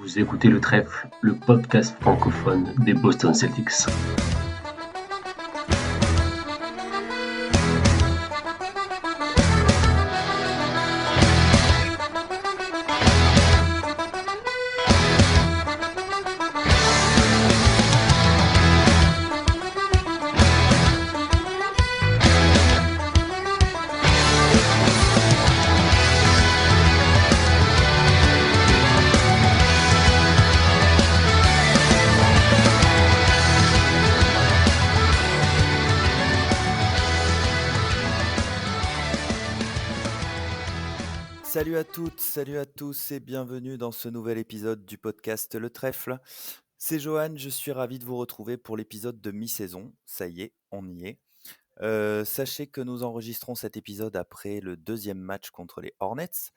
Vous écoutez Le Trèfle, le podcast francophone des Boston Celtics. Salut à toutes, salut à tous et bienvenue dans ce nouvel épisode du podcast Le Trèfle. C'est Johan, je suis ravi de vous retrouver pour l'épisode de mi-saison. Ça y est, on y est. Sachez que nous enregistrons cet épisode après le deuxième match contre les Hornets.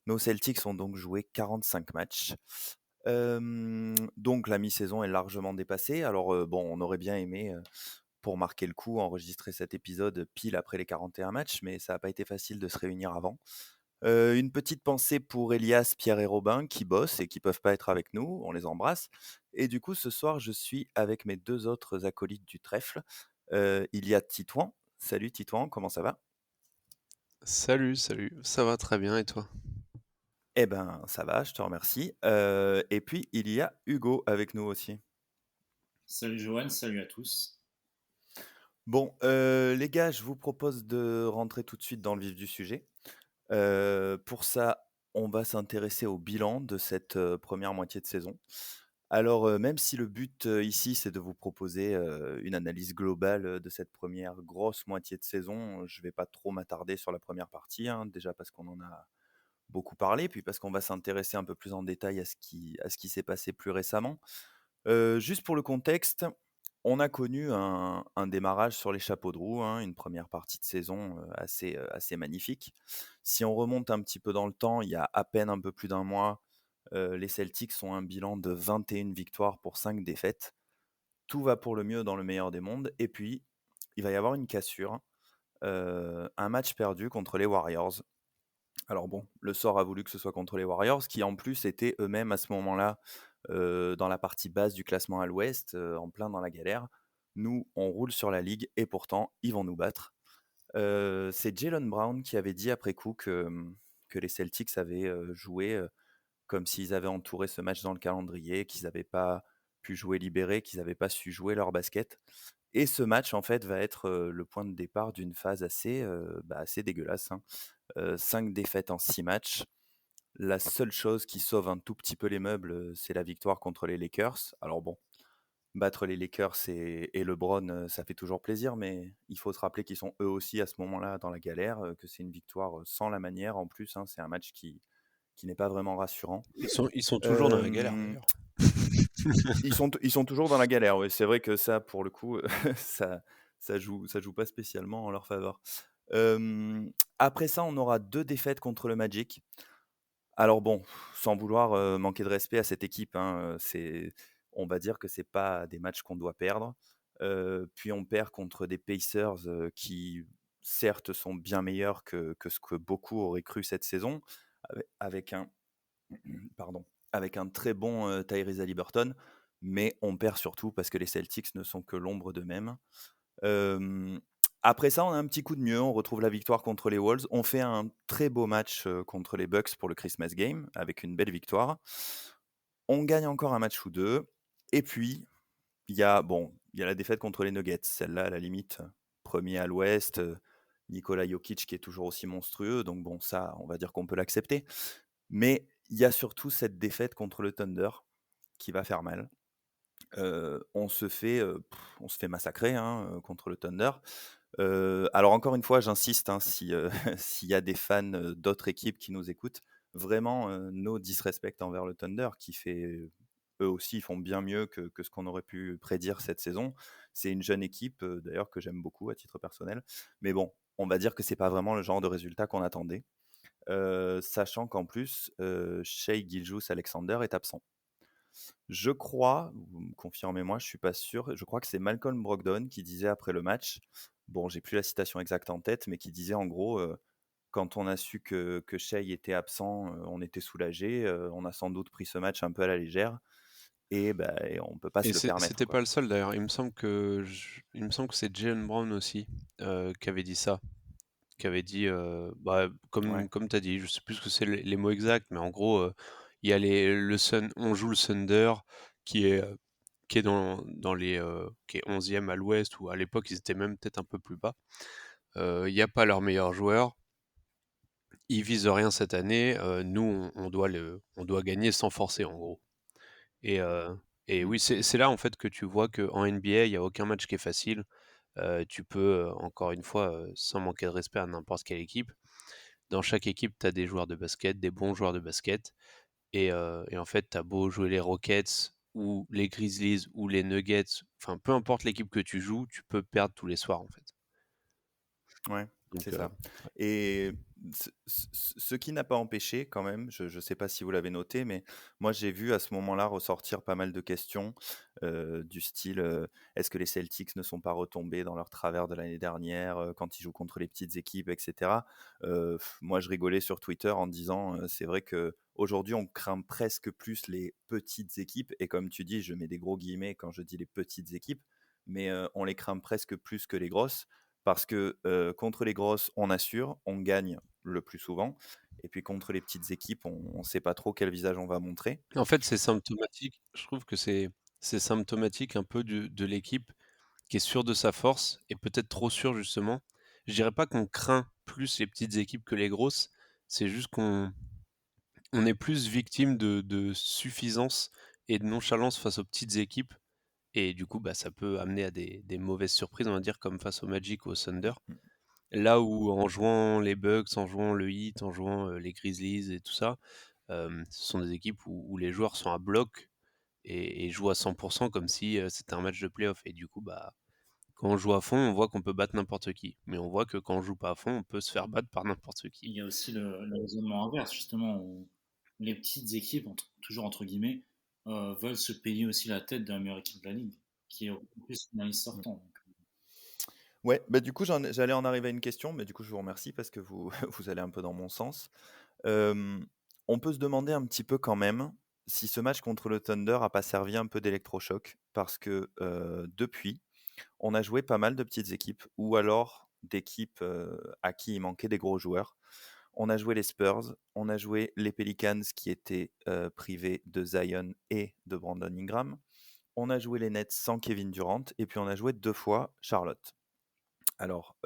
Nos Celtics ont donc joué 45 matchs. Donc la mi-saison est largement dépassée. Alors on aurait bien aimé, pour marquer le coup, enregistrer cet épisode pile après les 41 matchs, mais ça n'a pas été facile de se réunir avant. Une petite pensée pour Elias, Pierre et Robin qui bossent et qui peuvent pas être avec nous, on les embrasse. Et du coup, ce soir, je suis avec mes deux autres acolytes du trèfle. Il y a Titouan. Salut Titouan, comment ça va? Salut, salut, ça va très bien et toi? Eh ben, ça va, je te remercie. Et puis, il y a Hugo avec nous aussi. Salut Johan, salut à tous. Bon, les gars, je vous propose de rentrer tout de suite dans le vif du sujet. Pour ça, on va s'intéresser au bilan de cette première moitié de saison. Alors, même si le but ici, c'est de vous proposer une analyse globale de cette première grosse moitié de saison, je ne vais pas trop m'attarder sur la première partie, hein, déjà parce qu'on en a beaucoup parlé, puis parce qu'on va s'intéresser un peu plus en détail à ce qui s'est passé plus récemment. Juste pour le contexte, on a connu un démarrage sur les chapeaux de roue, hein, une première partie de saison assez magnifique. Si on remonte un petit peu dans le temps, il y a à peine un peu plus d'un mois, les Celtics ont un bilan de 21 victoires pour 5 défaites. Tout va pour le mieux dans le meilleur des mondes. Et puis, il va y avoir une cassure, un match perdu contre les Warriors. Alors bon, le sort a voulu que ce soit contre les Warriors, qui en plus étaient eux-mêmes à ce moment-là dans la partie basse du classement à l'ouest, en plein dans la galère. Nous, on roule sur la ligue et pourtant, ils vont nous battre. C'est Jaylen Brown qui avait dit après coup que les Celtics avaient joué comme s'ils avaient entouré ce match dans le calendrier, qu'ils n'avaient pas pu jouer libéré, qu'ils n'avaient pas su jouer leur basket. Et ce match, en fait, va être le point de départ d'une phase assez dégueulasse, hein. 5 défaites en 6 matchs. La seule chose qui sauve un tout petit peu les meubles, c'est la victoire contre les Lakers. Alors bon, battre les Lakers et LeBron, ça fait toujours plaisir, mais il faut se rappeler qu'ils sont eux aussi à ce moment-là dans la galère, que c'est une victoire sans la manière en plus, hein. C'est un match qui n'est pas vraiment rassurant. Ils sont toujours dans la galère Hem, d'ailleurs. ils sont toujours dans la galère, oui. C'est vrai que ça, pour le coup, ça joue pas spécialement en leur faveur. Après ça, on aura 2 défaites contre le Magic. Alors bon, sans vouloir, manquer de respect à cette équipe, hein, on va dire que c'est pas des matchs qu'on doit perdre. Puis on perd contre des Pacers, qui certes sont bien meilleurs que ce que beaucoup auraient cru cette saison, avec un pardon, avec un très bon, Tyrese Haliburton, mais on perd surtout parce que les Celtics ne sont que l'ombre d'eux-mêmes. Hem, Après ça, on a un petit coup de mieux, on retrouve la victoire contre les Wolves. On fait un très beau match, contre les Bucks pour le Christmas game, avec une belle victoire. On gagne encore un match ou 2 et puis il y a la défaite contre les Nuggets. Celle-là, à la limite, 1er à l'ouest, Nikola Jokic qui est toujours aussi monstrueux, donc bon, ça, on va dire qu'on peut l'accepter. Mais il y a surtout cette défaite contre le Thunder qui va faire mal. On se fait massacrer, hein, contre le Thunder. Alors encore une fois, j'insiste, hein, si, s'il y a des fans, d'autres équipes qui nous écoutent, vraiment, no disrespect envers le Thunder qui fait eux aussi, ils font bien mieux que ce qu'on aurait pu prédire cette saison. C'est une jeune équipe, d'ailleurs que j'aime beaucoup à titre personnel. Mais bon, on va dire que c'est pas vraiment le genre de résultat qu'on attendait. Sachant qu'en plus, Shai Gilgeous-Alexander est absent. Je crois, vous me confirmez-moi, je suis pas sûr, je crois que c'est Malcolm Brogdon qui disait après le match, bon, j'ai plus la citation exacte en tête, mais qui disait en gros, Quand on a su que Shai était absent, on était soulagés. On a sans doute pris ce match un peu à la légère et on peut pas Et se le permettre, c'était quoi. pas le seul d'ailleurs. Il me semble que c'est Jaylen Brown aussi qui avait dit ça, qui avait dit, bah, Ouais. comme tu as dit, je sais plus ce que c'est les mots exacts, mais en gros, il y a on joue le Thunder qui est, euh, qui est qui est 11e à l'ouest, ou à l'époque ils étaient même peut-être un peu plus bas. Il n'y a pas leur meilleur joueur, ils visent rien cette année, nous on doit gagner sans forcer en gros. Et, euh, et Mmh. oui, c'est là en fait que tu vois qu'en NBA, il n'y a aucun match qui est facile. Tu peux, encore une fois, sans manquer de respect à n'importe quelle équipe, dans chaque équipe, tu as des joueurs de basket, des bons joueurs de basket. Et en fait, tu as beau jouer les Rockets ou les Grizzlies ou les Nuggets, enfin peu importe l'équipe que tu joues, tu peux perdre tous les soirs en fait. Ouais, c'est Donc, ça. ouais. Et ce qui n'a pas empêché quand même, je ne sais pas si vous l'avez noté, mais moi j'ai vu à ce moment-là ressortir pas mal de questions du style est-ce que les Celtics ne sont pas retombés dans leur travers de l'année dernière quand ils jouent contre les petites équipes, etc. Moi je rigolais sur Twitter en disant c'est vrai que aujourd'hui on craint presque plus les petites équipes, et comme tu dis, je mets des gros guillemets quand je dis les petites équipes, mais on les craint presque plus que les grosses. Parce que contre les grosses, on assure, on gagne le plus souvent. Et puis contre les petites équipes, on ne sait pas trop quel visage on va montrer. En fait, c'est symptomatique. Je trouve que c'est symptomatique un peu de l'équipe qui est sûre de sa force et peut-être trop sûre justement. Je dirais pas qu'on craint plus les petites équipes que les grosses, c'est juste on est plus victime de suffisance et de nonchalance face aux petites équipes. Et du coup, bah, ça peut amener à des mauvaises surprises, on va dire, comme face au Magic ou au Thunder. Mm. Là où en jouant les Bucks, en jouant le Heat, en jouant les Grizzlies et tout ça, ce sont des équipes où les joueurs sont à bloc et jouent à 100% comme si c'était un match de playoff. Et du coup, bah, quand on joue à fond, on voit qu'on peut battre n'importe qui. Mais on voit que quand on joue pas à fond, on peut se faire battre par n'importe qui. Il y a aussi le raisonnement inverse, justement, où les petites équipes, toujours entre guillemets, veulent se payer aussi la tête de la meilleure équipe de la ligue, qui est en plus finaliste Mm. sortant. Ouais, du coup, j'allais en arriver à une question, mais du coup, je vous remercie parce que vous, vous allez un peu dans mon sens. Euh, on peut se demander un petit peu quand même si ce match contre le Thunder a pas servi un peu d'électrochoc, parce que depuis, on a joué pas mal de petites équipes, ou alors d'équipes à qui il manquait des gros joueurs. On a joué les Spurs, on a joué les Pelicans qui étaient privés de Zion et de Brandon Ingram. On a joué les Nets sans Kevin Durant, et puis on a joué 2 fois Charlotte. Alors,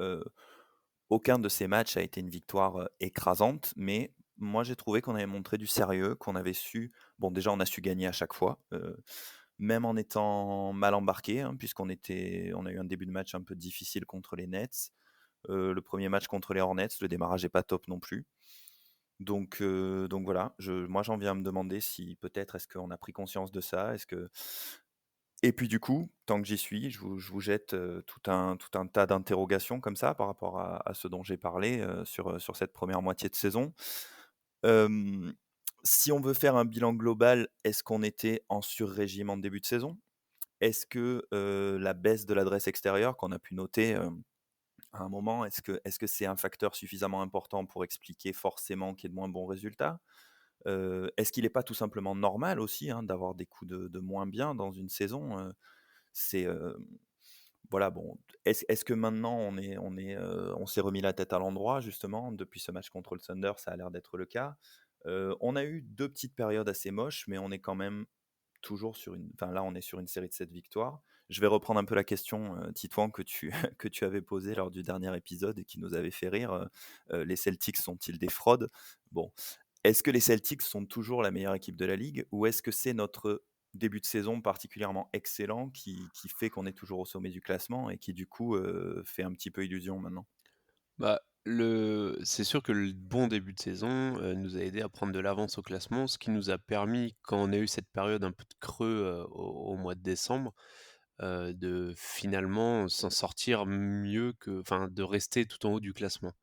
aucun de ces matchs a été une victoire écrasante, mais moi j'ai trouvé qu'on avait montré du sérieux, qu'on avait su. Bon, déjà on a su gagner à chaque fois, même en étant mal embarqué, hein, on a eu un début de match un peu difficile contre les Nets. Le premier match contre les Hornets, le démarrage n'est pas top non plus. Donc voilà, moi j'en viens à me demander si peut-être est-ce qu'on a pris conscience de ça, et puis du coup, tant que j'y suis, je vous jette tout un tas d'interrogations comme ça par rapport à ce dont j'ai parlé sur cette première moitié de saison. Euh, Si on veut faire un bilan global, est-ce qu'on était en sur-régime en début de saison? Est-ce que la baisse de l'adresse extérieure qu'on a pu noter à un moment, est-ce que c'est un facteur suffisamment important pour expliquer forcément qu'il y ait de moins bons résultats? Est-ce qu'il n'est pas tout simplement normal aussi hein, d'avoir des coups de moins bien dans une saison? C'est voilà, bon. Est-ce que maintenant on s'est remis la tête à l'endroit justement depuis ce match contre le Thunder? Ça a l'air d'être le cas. On a eu deux petites périodes assez moches, mais on est quand même toujours enfin là, on est sur une série de 7 victoires. Je vais reprendre un peu la question, Titouan, que tu, que tu avais posée lors du dernier épisode et qui nous avait fait rire. Les Celtics sont-ils des fraudes? Bon, est-ce que les Celtics sont toujours la meilleure équipe de la ligue, ou est-ce que c'est notre début de saison particulièrement excellent qui fait qu'on est toujours au sommet du classement et qui du coup fait un petit peu illusion maintenant? Bah, c'est sûr que le bon début de saison nous a aidé à prendre de l'avance au classement, ce qui nous a permis, quand on a eu cette période un peu de creux au mois de décembre, de finalement s'en sortir mieux enfin, de rester tout en haut du classement.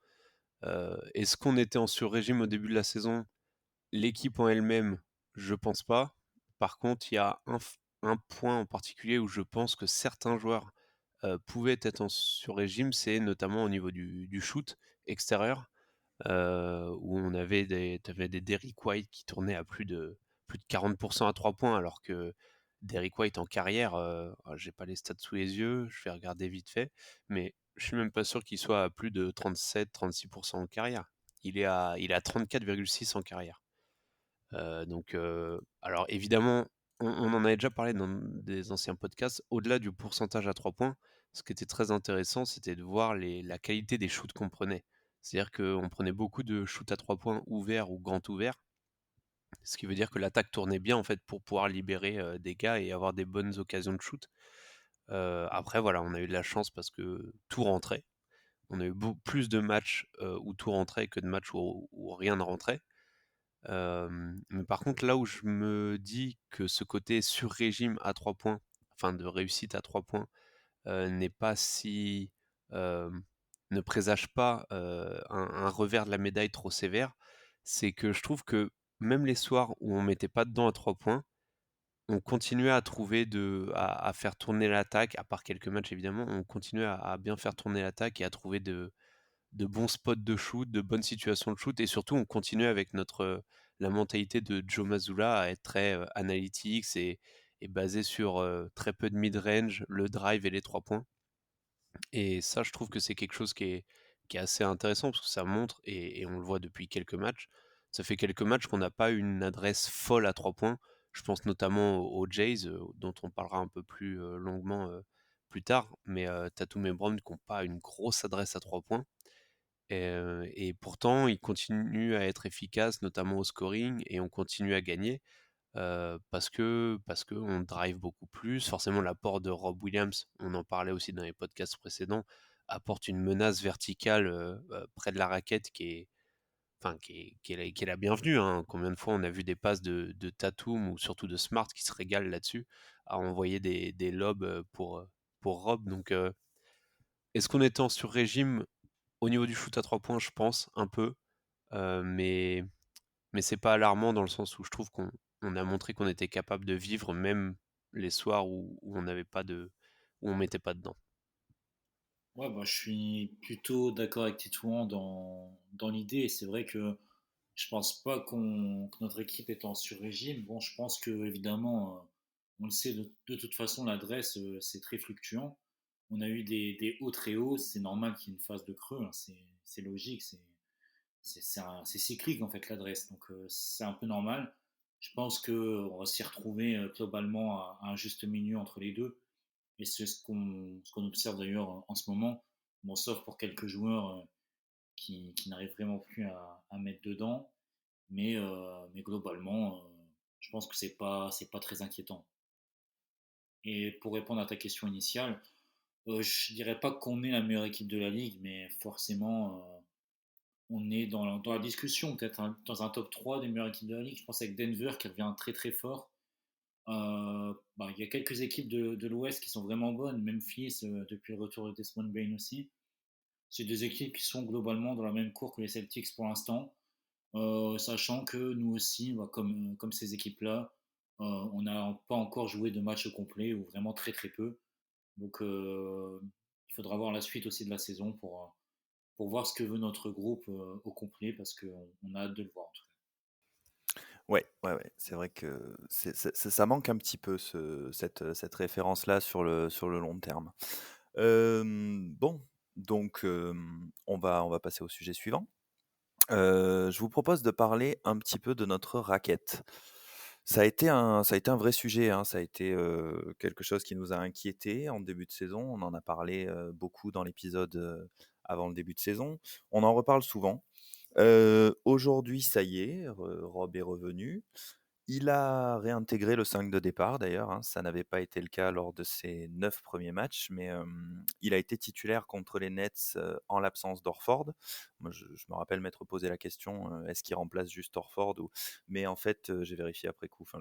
Est-ce qu'on était en sur-régime au début de la saison? L'équipe en elle-même, je pense pas. Par contre, il y a un point en particulier où je pense que certains joueurs pouvaient être en sur-régime, c'est notamment au niveau du shoot extérieur. où t'avais des Derrick White qui tournaient à plus de 40% à 3 points, alors que Derrick White en carrière, j'ai pas les stats sous les yeux, je vais regarder vite fait, mais je suis même pas sûr qu'il soit à plus de 37-36% en carrière. Il est à 34,6 en carrière. Donc, alors évidemment, on en avait déjà parlé dans des anciens podcasts. Au-delà du pourcentage à 3 points, ce qui était très intéressant, c'était de voir la qualité des shoots qu'on prenait. C'est-à-dire qu'on prenait beaucoup de shoots à 3 points ouverts ou grand ouverts, ce qui veut dire que l'attaque tournait bien en fait pour pouvoir libérer des gars et avoir des bonnes occasions de shoot. Après, voilà, on a eu de la chance parce que tout rentrait. On a eu plus de matchs où tout rentrait que de matchs où rien ne rentrait. Mais par contre, là où je me dis que ce côté sur-régime à 3 points, enfin de réussite à 3 points, n'est pas si, ne présage pas un revers de la médaille trop sévère, c'est que je trouve que même les soirs où on mettait pas dedans à 3 points, on continuait à trouver à faire tourner l'attaque, à part quelques matchs évidemment, on continuait à bien faire tourner l'attaque et à trouver de bons spots de shoot, de bonnes situations de shoot, et surtout on continue avec la mentalité de Joe Mazzulla à être très analytics et basé sur très peu de mid-range, le drive et les 3 points. Et ça, je trouve que c'est quelque chose qui est assez intéressant parce que ça montre, et on le voit depuis quelques matchs, ça fait quelques matchs qu'on n'a pas une adresse folle à 3 points. Je pense notamment aux Jays, dont on parlera un peu plus longuement plus tard, mais Tatum et Brown qui n'ont pas une grosse adresse à 3 points. Et pourtant, ils continuent à être efficaces, notamment au scoring, et on continue à gagner parce que on drive beaucoup plus. Forcément, l'apport de Rob Williams, on en parlait aussi dans les podcasts précédents, apporte une menace verticale près de la raquette qui est la bienvenue, hein. Combien de fois on a vu des passes de Tatum ou surtout de Smart qui se régalent là-dessus à envoyer des lobes pour Rob. Donc, est-ce qu'on était en sur-régime au niveau du shoot à 3 points? Je pense un peu, euh, mais mais c'est pas alarmant dans le sens où je trouve qu'on a montré qu'on était capable de vivre même les soirs où on n'avait pas où on mettait pas dedans. Ouais, bah, je suis plutôt d'accord avec Titouan dans l'idée. C'est vrai que je pense pas que notre équipe est en sur-régime. Bon, je pense que évidemment, on le sait de toute façon, l'adresse, c'est très fluctuant. On a eu des hauts très hauts. C'est normal qu'il y ait une phase de creux, hein. C'est logique. C'est cyclique en fait l'adresse. Donc c'est un peu normal. Je pense qu'on va s'y retrouver globalement à un juste milieu entre les deux. Et c'est ce qu'on observe d'ailleurs en ce moment. Bon, sauf pour quelques joueurs qui n'arrivent vraiment plus à mettre dedans. Mais globalement, je pense que c'est pas très inquiétant. Et pour répondre à ta question initiale, je dirais pas qu'on est la meilleure équipe de la ligue, mais forcément, on est dans la discussion, peut-être dans un top 3 des meilleures équipes de la ligue. Je pense avec Denver qui revient très très fort. Bah, il y a quelques équipes de l'Ouest qui sont vraiment bonnes. Memphis, depuis le retour de Desmond Bain aussi. C'est des équipes qui sont globalement dans la même cour que les Celtics pour l'instant. Sachant que nous aussi, bah, comme ces équipes-là, on n'a pas encore joué de match complet ou vraiment très très peu. Donc il faudra voir la suite aussi de la saison pour voir ce que veut notre groupe au complet parce qu'on a hâte de le voir en tout Ouais, ouais, ouais. C'est vrai que ça manque un petit peu cette référence-là sur le long terme. Bon, donc on va passer au sujet suivant. Je vous propose de parler un petit peu de notre raquette. Ça a été un vrai sujet, hein. Ça a été quelque chose qui nous a inquiétés en début de saison. On en a parlé beaucoup dans l'épisode avant le début de saison. On en reparle souvent. Aujourd'hui, ça y est, Rob est revenu. Il a réintégré le 5 de départ d'ailleurs, hein. Ça n'avait pas été le cas lors de ses 9 premiers matchs, mais il a été titulaire contre les Nets en l'absence d'Orford. Moi, je me rappelle m'être posé la question, est-ce qu'il remplace juste Orford ou... Mais en fait, j'ai vérifié après coup. Enfin,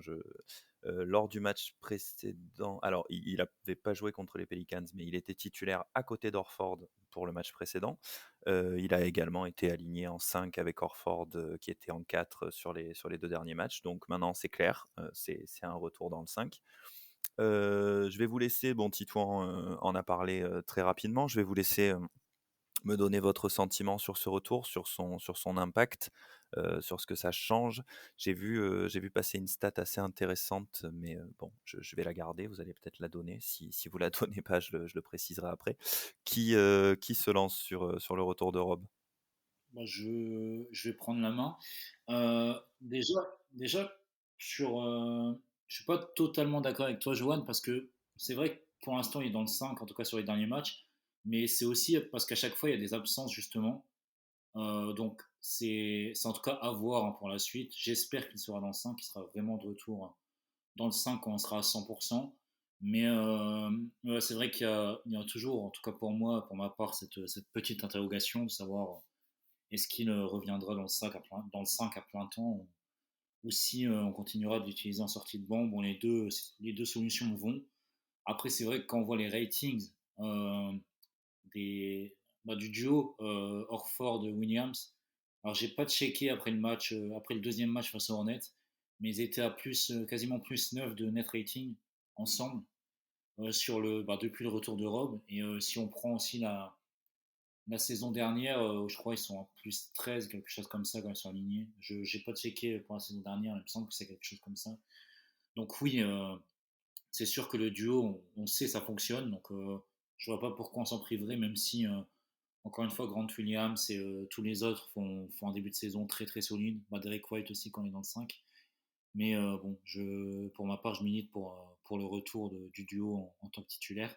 lors du match précédent, alors il n'avait pas joué contre les Pelicans, mais il était titulaire à côté d'Orford pour le match précédent. Il a également été aligné en 5 avec Orford qui était en 4 sur les 2 derniers matchs. Donc maintenant c'est clair, c'est un retour dans le 5. Je vais vous laisser, bon Titouan en a parlé très rapidement, je vais vous laisser me donner votre sentiment sur ce retour, sur son impact, sur ce que ça change. J'ai vu passer une stat assez intéressante, mais bon, je vais la garder, vous allez peut-être la donner. Si vous la donnez pas, je le préciserai après. Qui se lance sur le retour de Rob? Moi, je vais prendre la main. Déjà, déjà sur, je suis pas totalement d'accord avec toi, Johan, parce que c'est vrai que pour l'instant, il est dans le 5, en tout cas sur les derniers matchs, mais c'est aussi parce qu'à chaque fois, il y a des absences, justement. Donc, c'est en tout cas à voir, hein, pour la suite. J'espère qu'il sera dans le 5, qu'il sera vraiment de retour, hein, dans le 5 quand on sera à 100%. Mais ouais, c'est vrai il y a toujours, en tout cas pour moi, pour ma part, cette petite interrogation de savoir est-ce qu'il reviendra dans le 5 à plein temps ou si on continuera d'utiliser en sortie de banc. Bon, les deux solutions vont. Après, c'est vrai que quand on voit les ratings euh, des, du duo Horford-Williams, alors j'ai pas checké après le match, après le deuxième match face aux Hornets, mais ils étaient à quasiment plus 9 de net rating ensemble depuis le retour de Rob. Et si on prend aussi la saison dernière, je crois qu'ils sont en plus 13, quelque chose comme ça, quand ils sont alignés. Je n'ai pas checké pour la saison dernière, il me semble que c'est quelque chose comme ça. Donc oui, c'est sûr que le duo, on sait ça fonctionne, donc je vois pas pourquoi on s'en priverait, même si, encore une fois, Grant Williams et tous les autres font un début de saison très très solide. Bah, Derek White aussi quand il est dans le 5. Mais bon, pour ma part, je milite pour le retour du duo en tant que titulaire.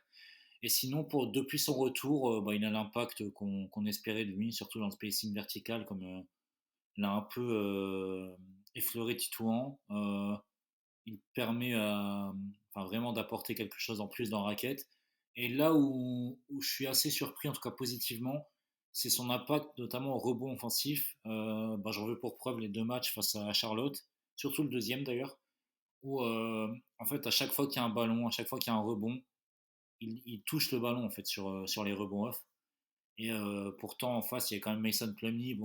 Et sinon, depuis son retour, bah, il a l'impact qu'on espérait de lui, surtout dans le spacing vertical, comme l'a un peu effleuré Titouan. Il permet enfin, vraiment d'apporter quelque chose en plus dans la raquette. Et là où je suis assez surpris, en tout cas positivement, c'est son impact, notamment au rebond offensif. Bah, j'en veux pour preuve les deux matchs face à Charlotte, surtout le deuxième d'ailleurs, où en fait, à chaque fois qu'il y a un ballon, à chaque fois qu'il y a un rebond, il touche le ballon en fait sur les rebonds off. Et pourtant, en face, il y a quand même Mason Plumlee,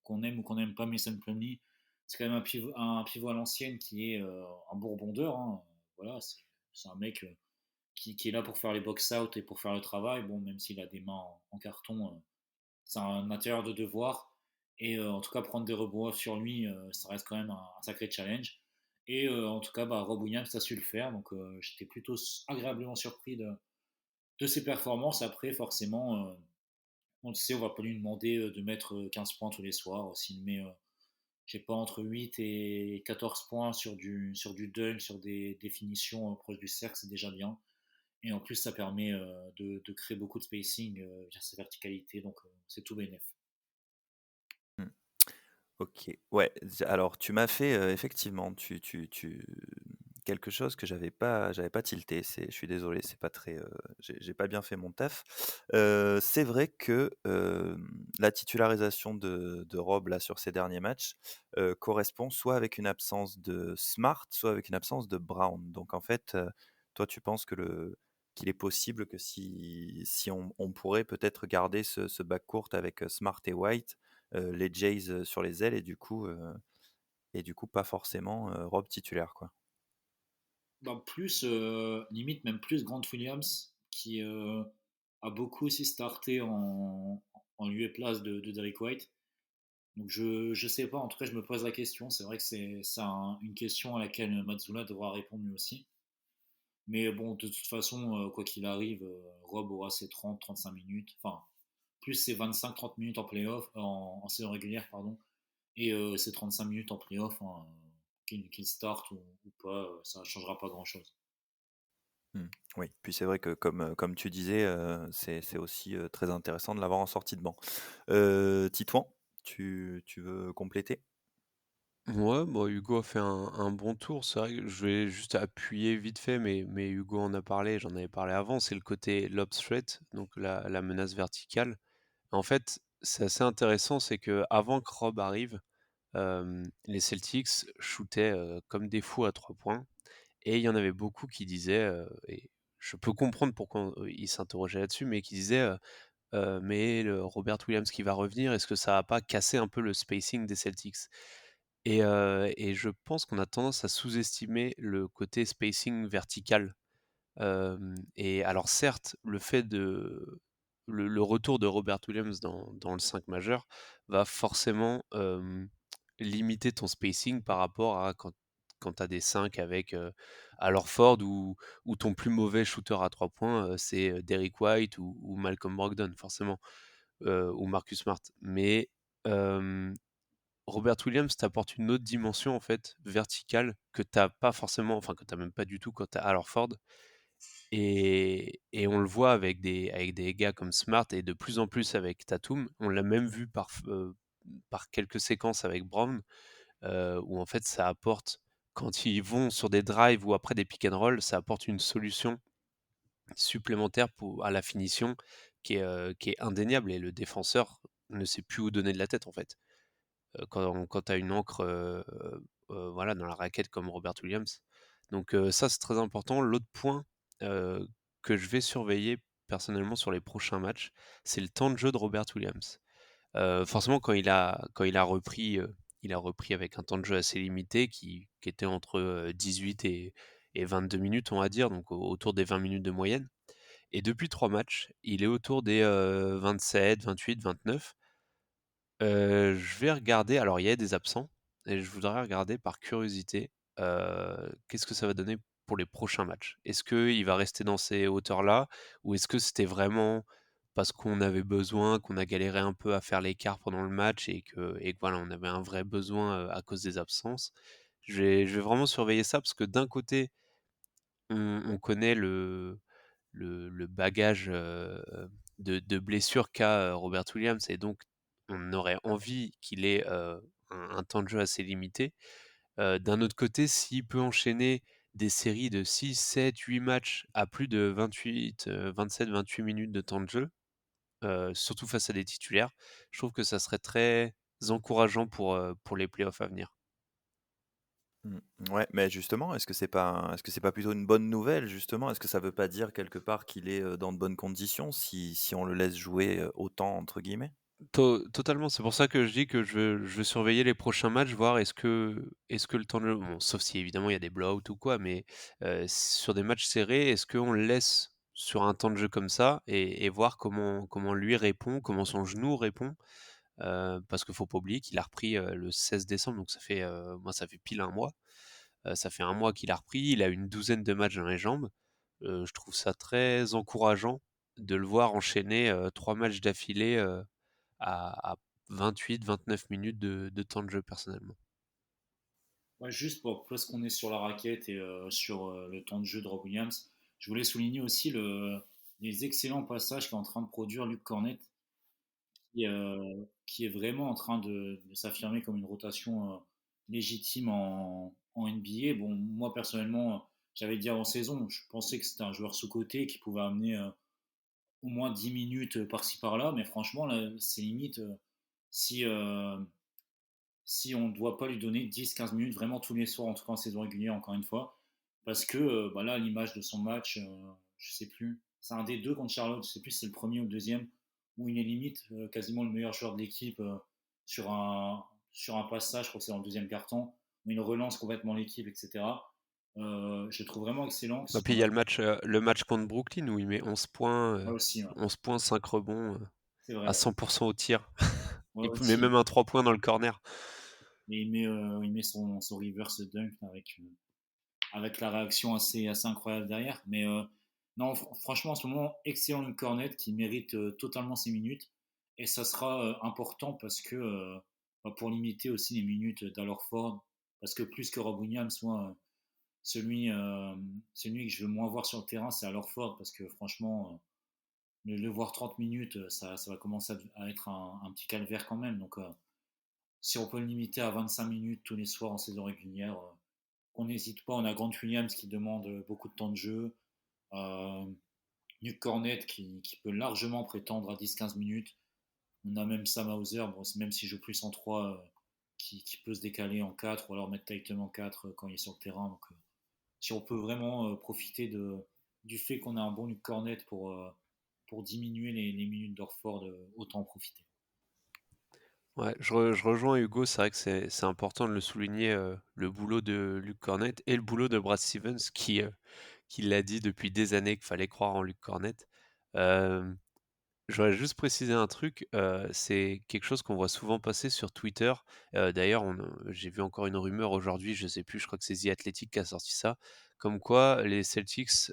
qu'on aime ou qu'on n'aime pas Mason Plumlee, c'est quand même un pivot à l'ancienne qui est un bourbondeur, hein. Voilà, c'est un mec qui est là pour faire les box-out et pour faire le travail. Bon, même s'il a des mains en carton, c'est un intérieur de devoir. Et en tout cas, prendre des rebonds off sur lui, ça reste quand même un sacré challenge. Et en tout cas, bah, Rob Williams a su le faire. Donc j'étais plutôt agréablement surpris de ses performances. Après, forcément, on le sait, on va pas lui demander de mettre 15 points tous les soirs. S'il met, je sais pas, entre 8 et 14 points sur du dunk, sur des définitions proches du cercle, c'est déjà bien. Et en plus, ça permet de créer beaucoup de spacing via sa verticalité. Donc, c'est tout bénef. Hmm. Ok, ouais. Alors, tu m'as fait effectivement, quelque chose que j'avais pas tilté. Je suis désolé, c'est pas très, j'ai pas bien fait mon taf. C'est vrai que la titularisation de Rob là sur ces derniers matchs correspond soit avec une absence de Smart, soit avec une absence de Brown. Donc en fait, toi, tu penses qu'il est possible que si on pourrait peut-être garder ce backcourt avec Smart et White, les Jays sur les ailes et du coup pas forcément Rob titulaire quoi. Bah, plus, limite même plus Grant Williams, qui a beaucoup aussi starté en lieu et place de Derek White. Donc je sais pas, en tout cas je me pose la question. C'est vrai que c'est une question à laquelle Matsula devra répondre lui aussi. Mais bon, de toute façon, quoi qu'il arrive, Rob aura ses 30-35 minutes, enfin, plus ses 25-30 minutes en playoff, en saison régulière, pardon, et ses 35 minutes en playoff, hein, qu'il start ou pas, ça ne changera pas grand-chose. Mmh. Oui, puis c'est vrai que comme tu disais, c'est aussi très intéressant de l'avoir en sortie de banc. Titouan, tu veux compléter? Ouais, bah, Hugo a fait un bon tour. C'est vrai que je vais juste appuyer vite fait, mais Hugo en a parlé, j'en avais parlé avant, c'est le côté lob threat, donc la menace verticale. En fait, c'est assez intéressant, c'est que avant que Rob arrive, les Celtics shootaient comme des fous à 3 points. Et il y en avait beaucoup qui disaient, et je peux comprendre pourquoi ils s'interrogeaient là-dessus, mais qui disaient mais le Robert Williams qui va revenir, est-ce que ça va pas casser un peu le spacing des Celtics? Et je pense qu'on a tendance à sous-estimer le côté spacing vertical. Et alors certes, le fait le retour de Robert Williams dans le 5 majeur va forcément limiter ton spacing par rapport à quand tu as des 5 avec Al Horford ou ton plus mauvais shooter à 3 points, c'est Derrick White ou Malcolm Brogdon, forcément, ou Marcus Smart. Mais Robert Williams t'apporte une autre dimension en fait verticale que t'as pas forcément, enfin que t'as même pas du tout quand t'as Al Horford. Et on le voit avec des gars comme Smart et de plus en plus avec Tatum. On l'a même vu par quelques séquences avec Brown, où en fait ça apporte, quand ils vont sur des drives ou après des pick and roll, ça apporte une solution supplémentaire à la finition qui est indéniable et le défenseur ne sait plus où donner de la tête en fait. Quand tu as une encre voilà, dans la raquette comme Robert Williams. Donc ça, c'est très important. L'autre point euh, que je vais surveiller personnellement sur les prochains matchs, c'est le temps de jeu de Robert Williams. Forcément, il a repris avec un temps de jeu assez limité qui était entre 18 et 22 minutes, on va dire, donc autour des 20 minutes de moyenne. Et depuis 3 matchs, il est autour des 27, 28, 29. Je vais regarder, alors il y a des absents et je voudrais regarder par curiosité, qu'est-ce que ça va donner pour les prochains matchs? Est-ce qu'il va rester dans ces hauteurs-là? Ou est-ce que c'était vraiment parce qu'on avait besoin, qu'on a galéré un peu à faire l'écart pendant le match et que voilà, on avait un vrai besoin, à cause des absences? Je vais vraiment surveiller ça parce que d'un côté, on connaît le bagage de blessures qu'a Robert Williams et donc on aurait envie qu'il ait un temps de jeu assez limité. D'un autre côté, s'il peut enchaîner des séries de 6, 7, 8 matchs à plus de 28, 27, 28 minutes de temps de jeu, surtout face à des titulaires, je trouve que ça serait très encourageant pour les playoffs à venir. Mmh. Ouais, mais justement, est-ce que c'est pas plutôt une bonne nouvelle, justement? Est-ce que ça veut pas dire quelque part qu'il est, dans de bonnes conditions si on le laisse jouer, «autant» entre guillemets? Totalement, c'est pour ça que je dis que je veux surveiller les prochains matchs, voir est-ce que le temps de jeu, bon, sauf si évidemment il y a des blowouts ou quoi, mais sur des matchs serrés, est-ce qu'on le laisse sur un temps de jeu comme ça et voir comment lui répond, comment son genou répond, parce qu'il faut pas oublier qu'il a repris le 16 décembre, donc moi ça fait pile un mois. Ça fait un mois qu'il a repris, il a une douzaine de matchs dans les jambes. Je trouve ça très encourageant de le voir enchaîner 3 matchs d'affilée à 28-29 minutes de temps de jeu personnellement. Ouais, juste parce qu'on est sur la raquette et sur le temps de jeu de Rob Williams, je voulais souligner aussi les excellents passages qu'est en train de produire Luke Cornett, qui est vraiment en train de s'affirmer comme une rotation légitime en NBA. Bon, moi personnellement, j'avais dit avant saison, je pensais que c'était un joueur sous-coté qui pouvait amener au moins 10 minutes par-ci par-là, mais franchement, là, c'est limite si, euh, si on ne doit pas lui donner 10-15 minutes vraiment tous les soirs, en tout cas en saison régulière, encore une fois. Parce que bah là, l'image de son match, je sais plus, c'est un des deux contre Charlotte, je sais plus si c'est le premier ou le deuxième, où il est limite quasiment le meilleur joueur de l'équipe sur un passage, je crois que c'est dans le deuxième carton, où il relance complètement l'équipe, etc. Je le trouve vraiment excellent, que ce Et puis soit il y a le match contre Brooklyn où il met 11 points, là aussi, ouais. 11 points, 5 rebonds C'est à vrai, 100% au tir. ouais, Il met aussi. même un 3 points dans le corner. Et il met son reverse dunk avec la réaction assez incroyable derrière. Mais non, franchement, en ce moment, excellent Luke Cornet qui mérite totalement ses minutes. Et ça sera important parce que bah, pour limiter aussi les minutes d'Al Horford, parce que plus que Rob Williams, moi, celui que je veux moins voir sur le terrain, c'est Al Horford, parce que franchement, le voir 30 minutes, ça va commencer à être un petit calvaire quand même. Donc, si on peut le limiter à 25 minutes tous les soirs en saison régulière, qu'on n'hésite pas. On a Grant Williams qui demande beaucoup de temps de jeu. Euh, Luke Cornet qui peut largement prétendre à 10-15 minutes. On a même Sam Hauser, bon, même s'il joue plus en 3, qui peut se décaler en 4 ou alors mettre Tatum en 4 quand il est sur le terrain. Donc, si on peut vraiment profiter du fait qu'on a un bon Luke Cornet pour diminuer les minutes d'Orford, autant en profiter. Ouais, je rejoins Hugo, c'est vrai que c'est important de le souligner, le boulot de Luke Cornett et le boulot de Brad Stevens qui l'a dit depuis des années qu'il fallait croire en Luke Cornett. Euh, j'aurais juste précisé un truc, c'est quelque chose qu'on voit souvent passer sur Twitter. D'ailleurs, j'ai vu encore une rumeur aujourd'hui, je sais plus, je crois que c'est The Athletic qui a sorti ça, comme quoi les Celtics,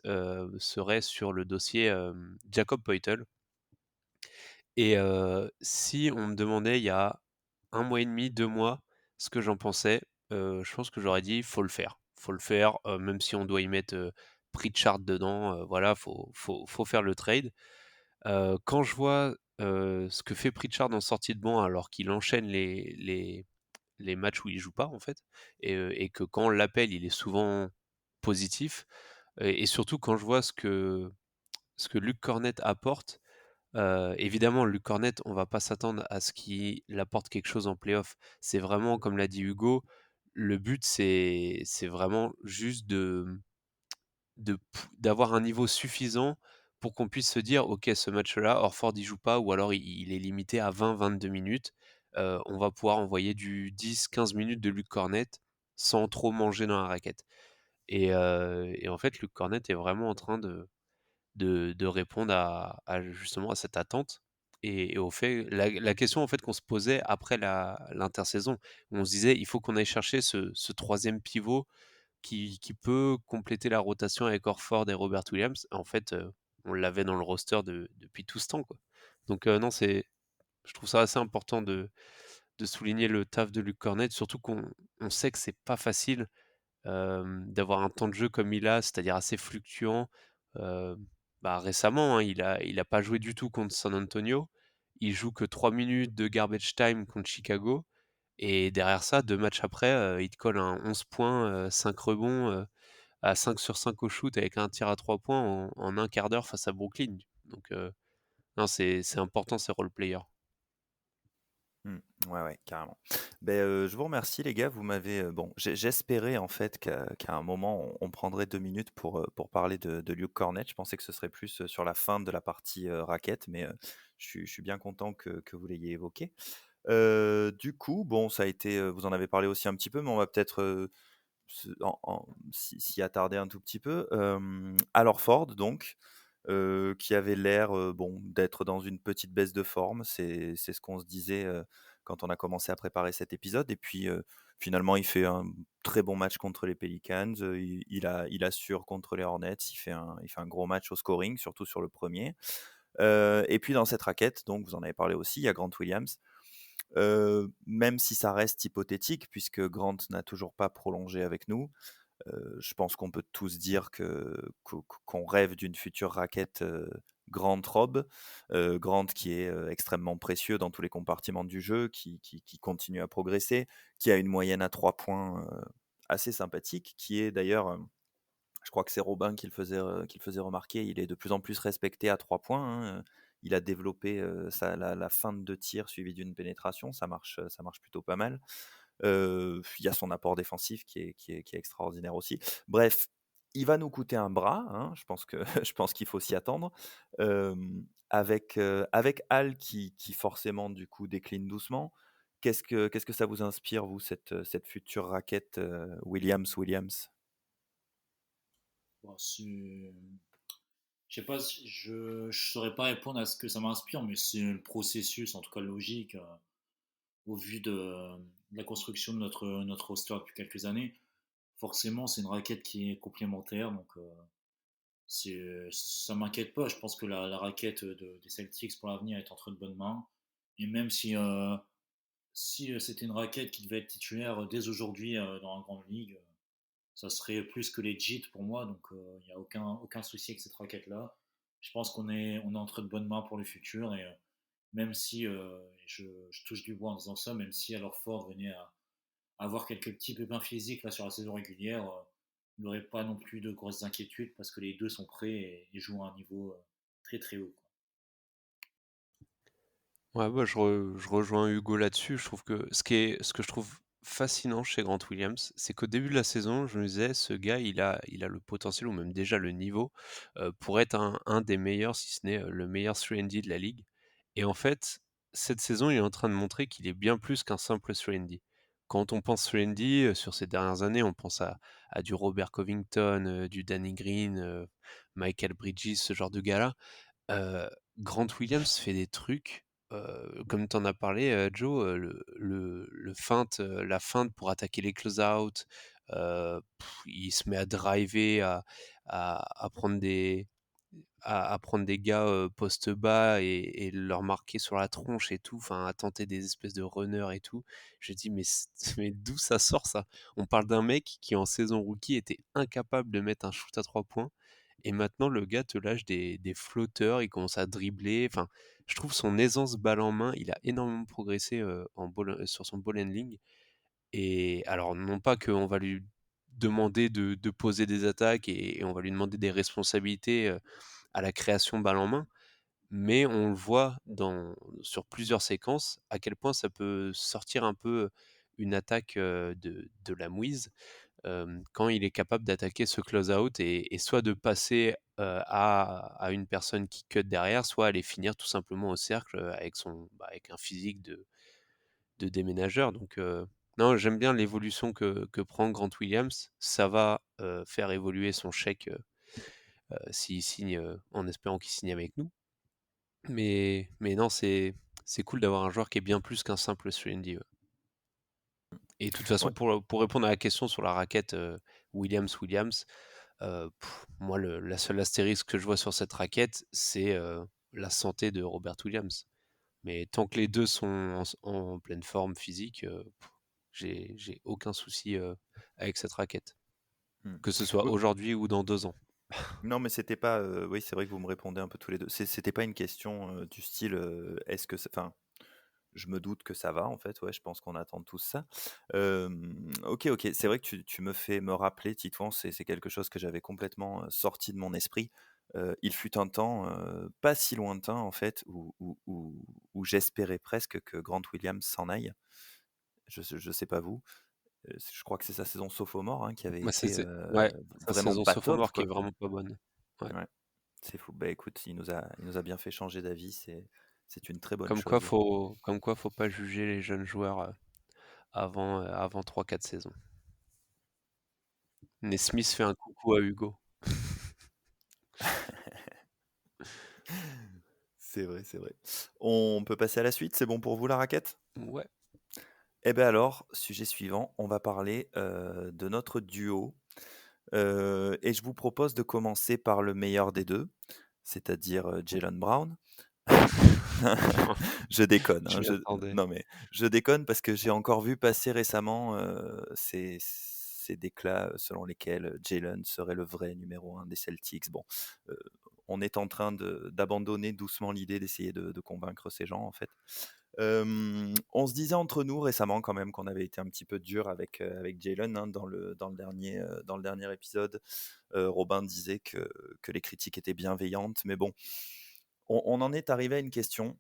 seraient sur le dossier, Jakob Poeltl. Et si on me demandait il y a 1 mois et demi, 2 mois, ce que j'en pensais, je pense que j'aurais dit: «Faut le faire. Faut le faire, même si on doit y mettre, Pritchard dedans, voilà, faut faire le trade». Quand je vois, ce que fait Pritchard en sortie de banc alors qu'il enchaîne les matchs où il joue pas en fait et que quand on l'appelle, il est souvent positif et surtout quand je vois ce que Luke Kornet apporte. Évidemment, Luke Kornet, on va pas s'attendre à ce qu'il apporte quelque chose en playoff. C'est vraiment, comme l'a dit Hugo, le but, c'est vraiment juste d'avoir un niveau suffisant pour qu'on puisse se dire: «OK, ce match-là, Horford, il joue pas ou alors il est limité à 20-22 minutes. On va pouvoir envoyer du 10-15 minutes de Luke Kornet sans trop manger dans la raquette». Et en fait, Luke Kornet est vraiment en train de répondre à justement à cette attente et au fait la question en fait qu'on se posait après l'intersaison, où on se disait: «Il faut qu'on aille chercher ce 3 pivot qui peut compléter la rotation avec Horford et Robert Williams». En fait, on l'avait dans le roster depuis tout ce temps, quoi. Donc non, je trouve ça assez important de souligner le taf de Luke Kornet, surtout qu'on sait que c'est pas facile d'avoir un temps de jeu comme il a, c'est-à-dire assez fluctuant. Heu, Récemment, hein, il a pas joué du tout contre San Antonio. Il joue que 3 minutes de garbage time contre Chicago et derrière ça, 2 matchs après, il te colle un 11 points, 5 rebonds, à 5 sur 5 au shoot avec un tir à 3 points en 1/4 d'heure face à Brooklyn. Donc non, c'est important ces role players. Mmh. Ouais, ouais, carrément. Je vous remercie les gars, vous m'avez, bon, j'espérais en fait qu'à un moment on prendrait 2 minutes pour parler de Luke Kornet. Je pensais que ce serait plus, sur la fin de la partie, raquette, mais, je suis bien content que vous l'ayez évoqué. Du coup, bon, ça a été, vous en avez parlé aussi un petit peu, mais on va peut-être, s'y attarder un tout petit peu. Al Horford donc, qui avait l'air, bon, d'être dans une petite baisse de forme. C'est ce qu'on se disait, quand on a commencé à préparer cet épisode et puis, finalement, il fait un très bon match contre les Pelicans, il assure contre les Hornets, il fait un gros match au scoring, surtout sur le premier. Et puis dans cette raquette, donc vous en avez parlé aussi, il y a Grant Williams. Même si ça reste hypothétique puisque Grant n'a toujours pas prolongé avec nous, je pense qu'on peut tous dire qu'on rêve d'une future raquette, Grant Rob. Grant qui est, extrêmement précieux dans tous les compartiments du jeu, qui continue à progresser, qui a une moyenne à 3 points, assez sympathique, qui est d'ailleurs, je crois que c'est Robin qui le faisait remarquer, il est de plus en plus respecté à 3 points, hein, il a développé, la feinte de tir suivie d'une pénétration, ça marche plutôt pas mal. Il y a son apport défensif qui est extraordinaire aussi. Bref, il va nous coûter un bras, hein, je pense que je pense qu'il faut s'y attendre. Avec Al qui forcément du coup décline doucement. Qu'est-ce que ça vous inspire vous cette future raquette, Williams? Bon, je sais pas, je saurais pas répondre à ce que ça m'inspire, mais c'est un processus, en tout cas logique, au vu de la construction de notre roster depuis quelques années. Forcément, c'est une raquette qui est complémentaire, donc ça m'inquiète pas. Je pense que la raquette des Celtics pour l'avenir est entre de bonnes mains. Et même si c'était une raquette qui devait être titulaire dès aujourd'hui dans la grande ligue, ça serait plus que legit pour moi. Donc il n'y a aucun souci avec cette raquette-là. Je pense qu'on est entre de bonnes mains pour le futur. Et même si je touche du bois en disant ça, même si alors Ford venait à avoir quelques petits pépins physiques là, sur la saison régulière, il n'aurait pas non plus de grosses inquiétudes parce que les deux sont prêts et jouent à un niveau très très haut, quoi. Ouais, je rejoins Hugo là-dessus. Je trouve que ce que je trouve fascinant chez Grant Williams, c'est qu'au début de la saison, je me disais, ce gars, il a le potentiel ou même déjà le niveau pour être un des meilleurs, si ce n'est le meilleur 3&D de la ligue. Et en fait, cette saison, il est en train de montrer qu'il est bien plus qu'un simple 3&D. Quand on pense 3&D, sur ces dernières années, on pense à du Robert Covington, du Danny Green, Michael Bridges, ce genre de gars-là. Grant Williams fait des trucs, comme tu en as parlé, Joe, la feinte pour attaquer les close-out, il se met à driver, à prendre à prendre des gars, poste bas et leur marquer sur la tronche et tout, enfin à tenter des espèces de runners et tout. Je dis: «Mais mais d'où ça sort ça?» On parle d'un mec qui en saison rookie était incapable de mettre un shoot à 3 points et maintenant le gars te lâche des flotteurs, il commence à dribbler, enfin je trouve son aisance balle en main, il a énormément progressé, sur son ball handling et alors non pas qu'on va lui demander de poser des attaques et on va lui demander des responsabilités, à la création balle en main, mais on le voit sur plusieurs séquences à quel point ça peut sortir un peu une attaque de la mouise quand il est capable d'attaquer ce close-out et soit de passer à une personne qui cut derrière, soit aller finir tout simplement au cercle avec un physique de déménageur. Donc, non, j'aime bien l'évolution que prend Grant Williams. Ça va faire évoluer son chèque s'il signe, en espérant qu'il signe avec nous. Mais non, c'est cool d'avoir un joueur qui est bien plus qu'un simple 3&D. Ouais. Et de toute façon, Ouais. pour répondre à la question sur la raquette Williams, moi, la seule astérisque que je vois sur cette raquette, c'est la santé de Robert Williams. Mais tant que les deux sont en pleine forme physique, j'ai aucun souci avec cette raquette. Hmm. Que ce soit Oui. aujourd'hui ou dans 2 ans. Non, mais c'était pas. Oui, c'est vrai que vous me répondez un peu tous les deux. C'était pas une question du style. Est-ce que. Enfin, je me doute que ça va, en fait. Ouais, je pense qu'on attend tous ça. Ok, ok. C'est vrai que tu me fais me rappeler, Titouan, c'est quelque chose que j'avais complètement sorti de mon esprit. Il fut un temps, pas si lointain, en fait, où j'espérais presque que Grant Williams s'en aille. Je sais pas vous. Je crois que c'est sa saison sophomore qui avait Moi, été ouais, sa vraiment saison pas top, sophomore qui est quoi. vraiment pas bonne. Ouais. Ouais, c'est fou. Bah écoute, il nous a bien fait changer d'avis. C'est une très bonne Comme quoi, chose. faut pas juger les jeunes joueurs avant 3-4 saisons. Nesmith fait un coucou à Hugo. C'est vrai, c'est vrai. On peut passer à la suite. C'est bon pour vous la raquette? Ouais. Eh ben alors, sujet suivant, on va parler de notre duo. Et je vous propose de commencer par le meilleur des deux, c'est-à-dire Jaylen Brown. Je déconne, Je m'attendais. non mais je déconne parce que j'ai encore vu passer récemment ces déclats selon lesquels Jaylen serait le vrai numéro 1 des Celtics. Bon, euh, on est en train d'abandonner doucement l'idée d'essayer de convaincre ces gens en fait. On se disait entre nous récemment quand même qu'on avait été un petit peu dur avec Jaylen dans le dernier épisode. Robin disait que les critiques étaient bienveillantes, mais bon, on en est arrivé à une question.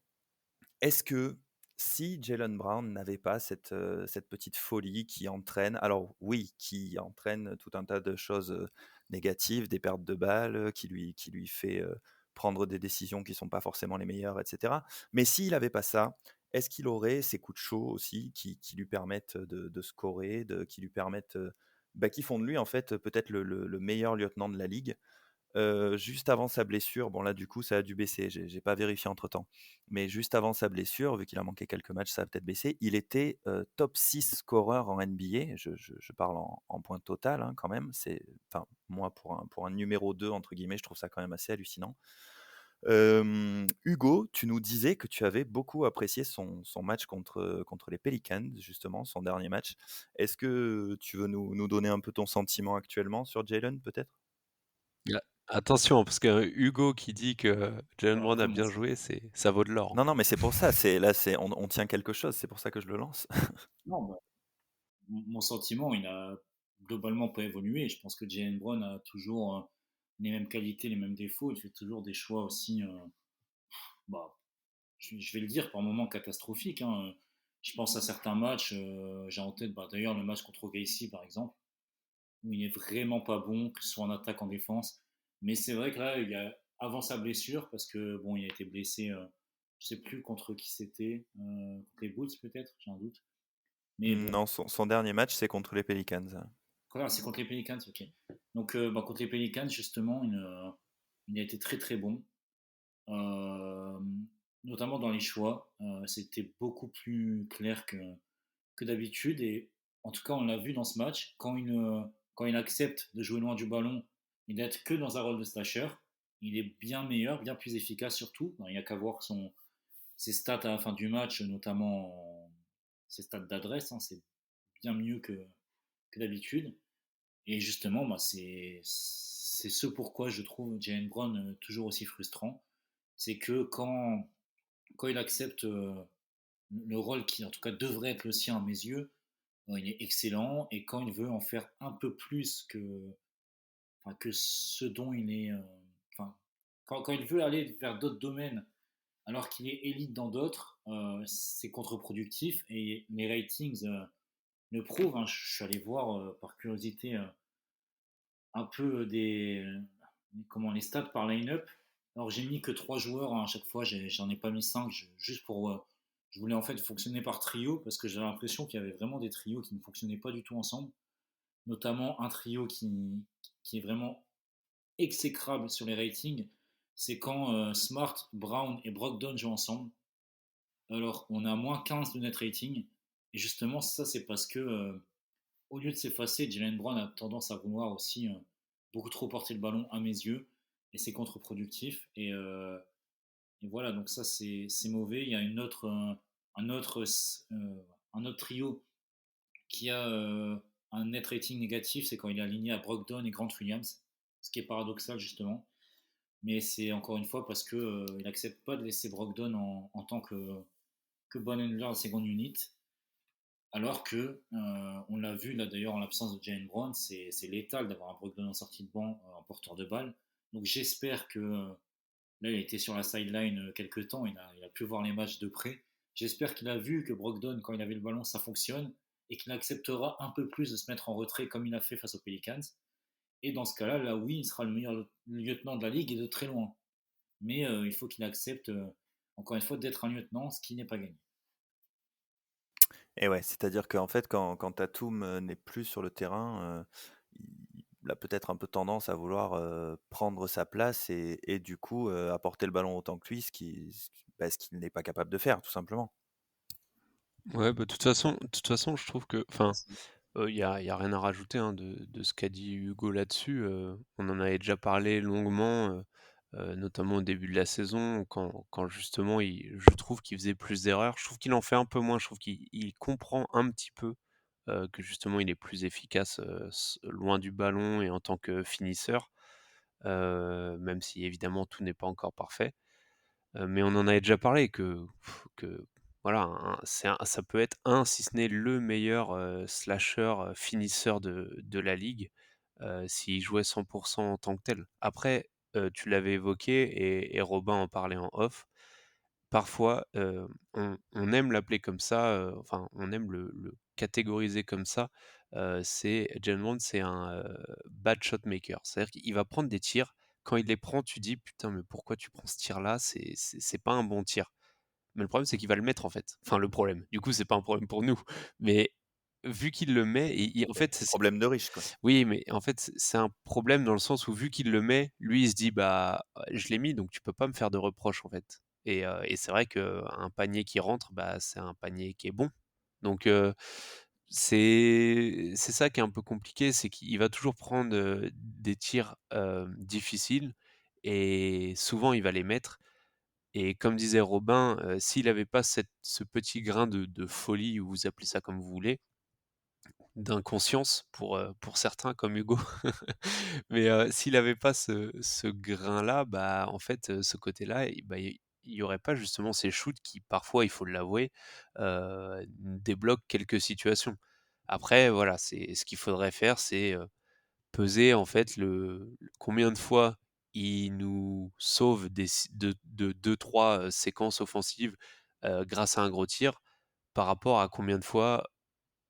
Est-ce que si Jaylen Brown n'avait pas cette petite folie qui entraîne, alors oui, qui entraîne tout un tas de choses négatives, des pertes de balles, qui lui fait prendre des décisions qui ne sont pas forcément les meilleures, etc. Mais s'il n'avait pas ça, est-ce qu'il aurait ces coups de chaud aussi qui lui permettent de scorer, qui lui permettent, qui font de lui en fait peut-être le meilleur lieutenant de la ligue juste avant sa blessure, bon là du coup ça a dû baisser, j'ai pas vérifié entre-temps, mais juste avant sa blessure, vu qu'il a manqué quelques matchs, ça a peut-être baissé, il était top 6 scoreur en NBA, je parle en point total quand même, enfin moi pour un numéro 2 entre guillemets, je trouve ça quand même assez hallucinant. Hugo, tu nous disais que tu avais beaucoup apprécié son match contre les Pelicans, justement, son dernier match. Est-ce que tu veux nous donner un peu ton sentiment actuellement sur Jalen, peut-être? Attention, parce que Hugo qui dit que Jaylen Alors, Brown a bien joué, ça vaut de l'or. Non, non, mais c'est pour ça. On tient quelque chose. C'est pour ça que je le lance. non, bah, mon sentiment, il a globalement pas évolué. Je pense que Jalen Brown a toujours les mêmes qualités, les mêmes défauts. Il fait toujours des choix aussi, bah, je vais le dire, par moments catastrophiques. Hein. Je pense à certains matchs, j'ai en tête d'ailleurs le match contre OKC par exemple, où il est vraiment pas bon, que ce soit en attaque, en défense. Mais c'est vrai que là, avant sa blessure, parce que bon, il a été blessé, je sais plus contre qui c'était, contre les Bulls peut-être, j'ai un doute. Mais bon, Non, son dernier match, c'est contre les Pelicans. c'est contre les Pelicans, ok. Donc contre les Pelicans, justement, il a été très très bon. euh, notamment dans les choix. C'était beaucoup plus clair que d'habitude. Et en tout cas, on l'a vu dans ce match, quand il accepte de jouer loin du ballon et d'être que dans un rôle de slasher, il est bien meilleur, bien plus efficace surtout. Il n'y a qu'à voir ses stats à la fin du match, notamment ses stats d'adresse, hein, c'est bien mieux que d'habitude. Et justement, bah, c'est ce pourquoi je trouve Jalen Brown toujours aussi frustrant. C'est que quand il accepte le rôle qui, en tout cas, devrait être le sien à mes yeux, il est excellent. Et quand il veut en faire un peu plus que ce dont il est. Enfin, quand il veut aller vers d'autres domaines alors qu'il est élite dans d'autres, c'est contre-productif. Et les ratings le prouvent, hein. Je suis allé voir par curiosité un peu comment les stats par line-up. Alors j'ai mis que 3 joueurs, hein, à chaque fois, j'en ai pas mis 5, juste pour. Je voulais en fait fonctionner par trio parce que j'avais l'impression qu'il y avait vraiment des trios qui ne fonctionnaient pas du tout ensemble. Notamment un trio qui est vraiment exécrable sur les ratings, c'est quand Smart, Brown et Brogdon jouent ensemble. Alors on a moins 15 de net rating. Et justement, ça c'est parce que au lieu de s'effacer, Jalen Brown a tendance à vouloir aussi beaucoup trop porter le ballon à mes yeux, et c'est contre-productif. Et voilà, donc ça c'est mauvais. Il y a un, autre, un autre trio qui a un net rating négatif, c'est quand il est aligné à Brogdon et Grant Williams, ce qui est paradoxal justement. Mais c'est encore une fois parce qu'il n'accepte pas de laisser Brogdon en tant que bon handler de seconde unit. Alors que, on l'a vu là d'ailleurs en l'absence de Jalen Brown, c'est létal d'avoir un Brogdon en sortie de banc en porteur de balle. Donc j'espère que, là il a été sur la sideline quelques temps, il a pu voir les matchs de près. J'espère qu'il a vu que Brogdon, quand il avait le ballon, ça fonctionne et qu'il acceptera un peu plus de se mettre en retrait comme il a fait face aux Pelicans. Et dans ce cas-là, là oui, il sera le meilleur lieutenant de la ligue et de très loin. Mais il faut qu'il accepte, encore une fois, d'être un lieutenant, ce qui n'est pas gagné. Et ouais, c'est-à-dire qu'en fait, quand Tatum n'est plus sur le terrain, il a peut-être un peu tendance à vouloir prendre sa place et du coup apporter le ballon autant que lui, ce qu'il n'est pas capable de faire, tout simplement. Ouais, bah, de toute façon, je trouve que, enfin, y a rien à rajouter hein, de ce qu'a dit Hugo là-dessus. On en avait déjà parlé longuement, notamment au début de la saison, quand justement, je trouve qu'il faisait plus d'erreurs. Je trouve qu'il en fait un peu moins. Je trouve qu'il comprend un petit peu que justement, il est plus efficace loin du ballon et en tant que finisseur, même si évidemment tout n'est pas encore parfait. Mais on en avait déjà parlé que voilà, ça peut être si ce n'est le meilleur slasher, finisseur de la ligue, s'il jouait 100% en tant que tel. Après, tu l'avais évoqué et Robin en parlait en off. Parfois, on aime l'appeler comme ça, enfin, on aime le catégoriser comme ça. Jalen Brown, c'est un bad shot maker. C'est-à-dire qu'il va prendre des tirs. Quand il les prend, tu dis putain, mais pourquoi tu prends ce tir-là? C'est pas un bon tir. Mais le problème, c'est qu'il va le mettre en fait. Enfin, le problème. Du coup, c'est pas un problème pour nous. Mais vu qu'il le met, en fait, Problème de riche, quoi. oui, mais en fait, c'est un problème dans le sens où vu qu'il le met, lui, il se dit bah je l'ai mis, donc tu peux pas me faire de reproches en fait. Et c'est vrai qu'un panier qui rentre, bah c'est un panier qui est bon. Donc c'est ça qui est un peu compliqué, c'est qu'il va toujours prendre des tirs difficiles et souvent il va les mettre. Et comme disait Robin, s'il n'avait pas ce petit grain de folie, ou vous appelez ça comme vous voulez, d'inconscience pour certains comme Hugo. Mais s'il avait pas ce grain-là, bah, en fait, ce côté-là, il y aurait pas justement ces shoots qui parfois, il faut l'avouer, débloquent quelques situations. Après voilà, c'est ce qu'il faudrait faire, c'est, peser en fait combien de fois il nous sauve de 2-3 séquences offensives, grâce à un gros tir, par rapport à combien de fois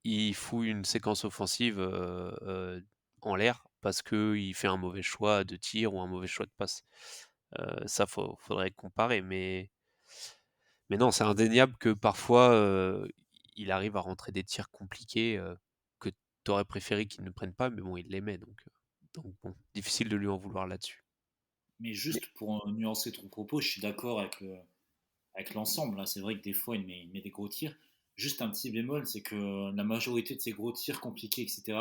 il fout une séquence offensive en l'air parce qu'il fait un mauvais choix de tir ou un mauvais choix de passe. Ça, faudrait comparer, mais non, c'est indéniable que parfois il arrive à rentrer des tirs compliqués que tu aurais préféré qu'il ne prenne pas, mais bon, il les met donc bon, difficile de lui en vouloir là-dessus. Mais Mais juste pour nuancer ton propos, je suis d'accord avec l'ensemble. Là, c'est vrai que des fois, il met des gros tirs. Juste un petit bémol, c'est que la majorité de ces gros tirs compliqués, etc.,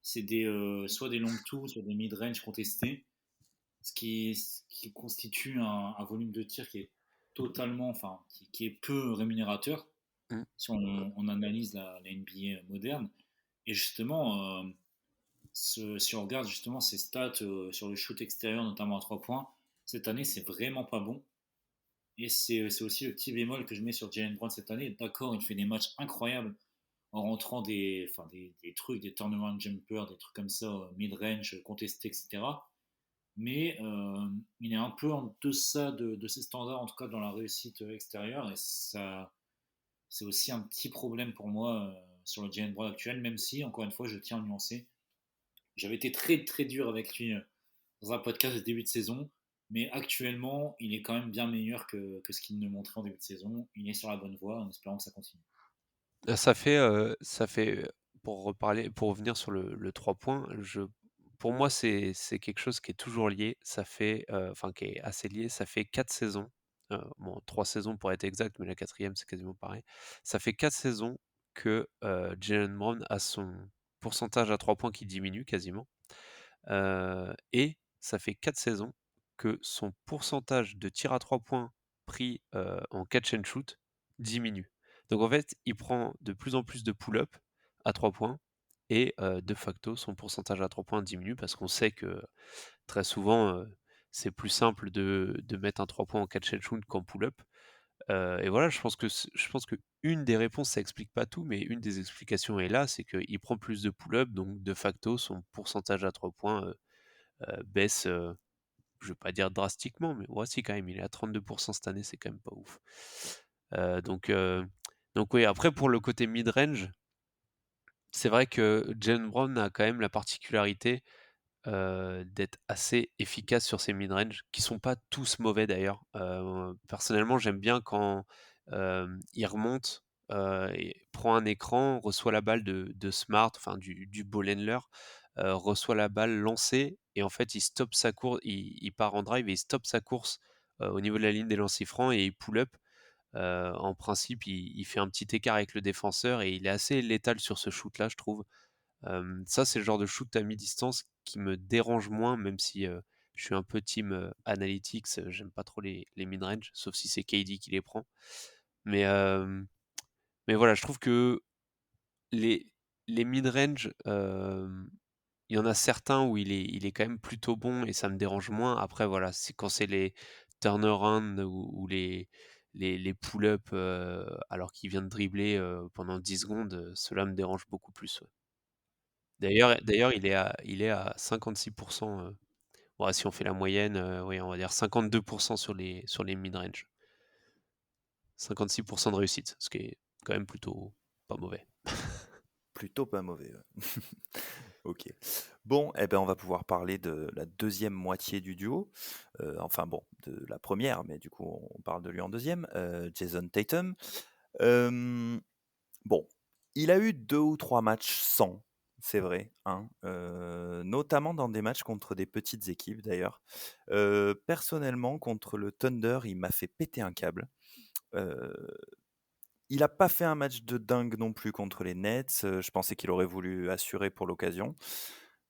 c'est soit des long twos, soit des mid-range contestés, ce qui constitue un volume de tir qui est totalement, enfin, qui est peu rémunérateur mmh, si on analyse la NBA moderne. Et justement, si on regarde justement ces stats sur le shoot extérieur, notamment à 3 points, cette année, c'est vraiment pas bon. Et c'est aussi le petit bémol que je mets sur Jalen Brown cette année. D'accord, il fait des matchs incroyables en rentrant enfin des trucs, des turnaround jumpers, des trucs comme ça, mid-range, contestés, etc. Mais il est un peu en deçà de ses standards, en tout cas dans la réussite extérieure. Et ça, c'est aussi un petit problème pour moi sur le Jalen Brown actuel, même si, encore une fois, je tiens à nuancer. J'avais été très très dur avec lui dans un podcast de début de saison, mais actuellement, il est quand même bien meilleur que ce qu'il ne montrait en début de saison. Il est sur la bonne voie en espérant que ça continue. ça fait, pour revenir sur le 3 points, pour moi, c'est quelque chose qui est toujours lié. Ça fait, enfin qui est assez lié. Ça fait 4 saisons, bon 3 saisons pour être exact, mais la quatrième c'est quasiment pareil. Ça fait 4 saisons que, Jaylen Brown a son pourcentage à 3 points qui diminue quasiment, et ça fait 4 saisons que son pourcentage de tirs à 3 points pris, en catch and shoot diminue. Donc en fait, il prend de plus en plus de pull-up à 3 points et de facto, son pourcentage à 3 points diminue parce qu'on sait que très souvent, c'est plus simple de mettre un 3 points en catch and shoot qu'en pull-up. Et voilà, je pense qu'une des réponses, ça explique pas tout, mais une des explications est là, c'est qu'il prend plus de pull-up, donc de facto, son pourcentage à 3 points, baisse, je vais pas dire drastiquement, mais ouais, si quand même, il est à 32 cette année, c'est quand même pas ouf. Heu, donc heu, donc oui, après pour le côté mid-range, c'est vrai que Jaylen Brown a quand même la particularité, d'être assez efficace sur ses mid-range, qui sont pas tous mauvais d'ailleurs. Personnellement, j'aime bien quand, il remonte, et prend un écran, reçoit la balle de Smart, enfin du ball handler, reçoit la balle lancée et en fait il stoppe sa course, il part en drive et il stoppe sa course, au niveau de la ligne des lancers francs et il pull up. En principe, il fait un petit écart avec le défenseur et il est assez létal sur ce shoot-là, je trouve. Ça, c'est le genre de shoot à mi-distance qui me dérange moins, même si, je suis un peu team, analytics, j'aime pas trop les mid-range, sauf si c'est KD qui les prend. Mais, mais voilà, je trouve que les les mid-range, il y en a certains où il est quand même plutôt bon et ça me dérange moins. Après voilà, c'est quand c'est les turnaround ou les pull-up, alors qu'il vient de dribbler, pendant 10 secondes, ceux-là me dérangent beaucoup plus, ouais. D'ailleurs, il est à 56, ouais, si on fait la moyenne, oui, on va dire 52 sur les mid-range. 56 de réussite, ce qui est quand même plutôt pas mauvais. Plutôt pas mauvais. Ouais. Ok. Bon, eh ben, on va pouvoir parler de la deuxième moitié du duo. Enfin bon, de la première, mais du coup, on parle de lui en deuxième. Jason Tatum. Euh, bon, il a eu 2 ou 3 matchs sans, c'est vrai, hein, notamment dans des matchs contre des petites équipes d'ailleurs. Personnellement, contre le Thunder, il m'a fait péter un câble. Euh, il n'a pas fait un match de dingue non plus contre les Nets. Je pensais qu'il aurait voulu assurer pour l'occasion.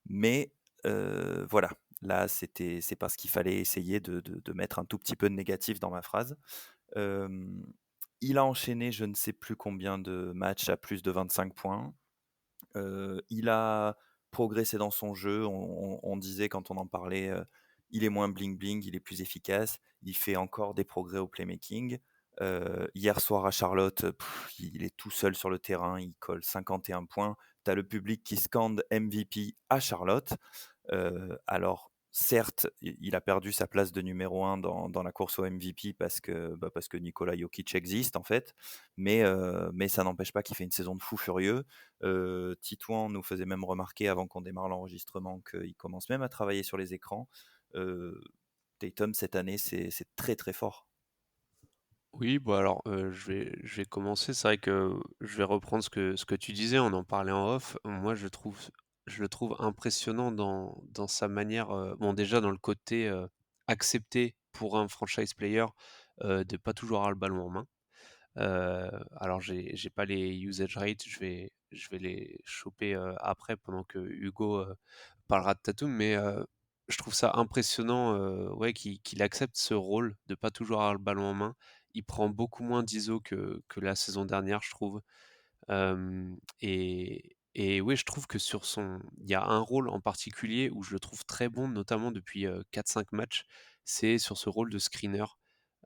Mais voilà, là, c'est parce qu'il fallait essayer de mettre un tout petit peu de négatif dans ma phrase. Il a enchaîné je ne sais plus combien de matchs à plus de 25 points. Il a progressé dans son jeu. On disait quand on en parlait, il est moins bling-bling, il est plus efficace. Il fait encore des progrès au playmaking. Hier soir à Charlotte, il est tout seul sur le terrain, il colle 51 points. Tu as le public qui scande MVP à Charlotte. Alors, certes, il a perdu sa place de numéro 1 dans la course au MVP parce que Nikola Jokic existe, en fait. Mais ça n'empêche pas qu'il fait une saison de fou furieux. Titouan nous faisait même remarquer avant qu'on démarre l'enregistrement qu'il commence même à travailler sur les écrans. Euh, Tatum, cette année, c'est très très fort. Oui, bah alors, je vais commencer. C'est vrai que je vais reprendre ce que tu disais, on en parlait en off. Moi, je le trouve impressionnant dans sa manière, bon déjà dans le côté, accepter pour un franchise player de pas toujours avoir le ballon en main. Alors j'ai pas les usage rates, je vais les choper après pendant que Hugo parlera de Tatum, mais je trouve ça impressionnant ouais, qu'il accepte ce rôle de pas toujours avoir le ballon en main. Il prend beaucoup moins d'ISO que la saison dernière, je trouve. Et oui, je trouve que il y a un rôle en particulier où je le trouve très bon, notamment depuis 4-5 matchs, c'est sur ce rôle de screener.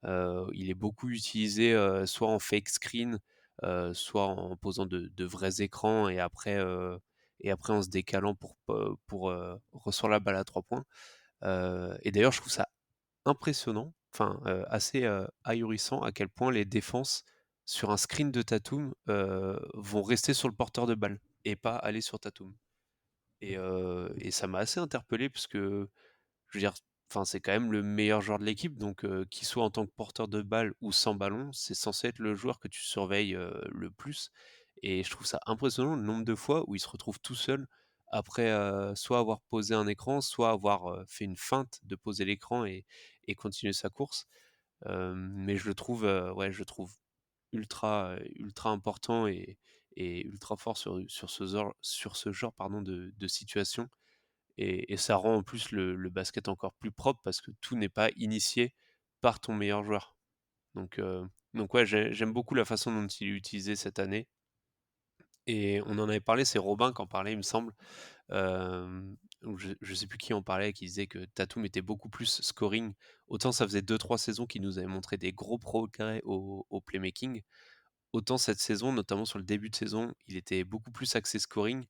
Il est beaucoup utilisé, soit en fake screen, soit en posant de vrais écrans et après en se décalant pour recevoir la balle à 3 points. Et d'ailleurs, je trouve ça impressionnant, enfin, assez, ahurissant à quel point les défenses sur un screen de Tatum, vont rester sur le porteur de balle et pas aller sur Tatum. Et ça m'a assez interpellé parce que je veux dire, enfin, c'est quand même le meilleur joueur de l'équipe, donc qu'il soit en tant que porteur de balle ou sans ballon, c'est censé être le joueur que tu surveilles le plus. Et je trouve ça impressionnant le nombre de fois où il se retrouve tout seul après soit avoir posé un écran, soit avoir fait une feinte de poser l'écran et continuer sa course. Mais ouais, je le trouve ultra important et ultra fort sur ce genre pardon, de situation. Et ça rend en plus le basket encore plus propre parce que tout n'est pas initié par ton meilleur joueur. Donc, euh, donc ouais, j'aime beaucoup la façon dont il est utilisé cette année. Et on en avait parlé, c'est Robin qui en parlait, il me semble. Ou je sais plus qui en parlait, qui disait que Tatum était beaucoup plus scoring. Autant ça faisait 2-3 saisons qu'il nous avait montré des gros progrès au playmaking. Autant cette saison, notamment sur le début de saison, il était beaucoup plus axé scoring.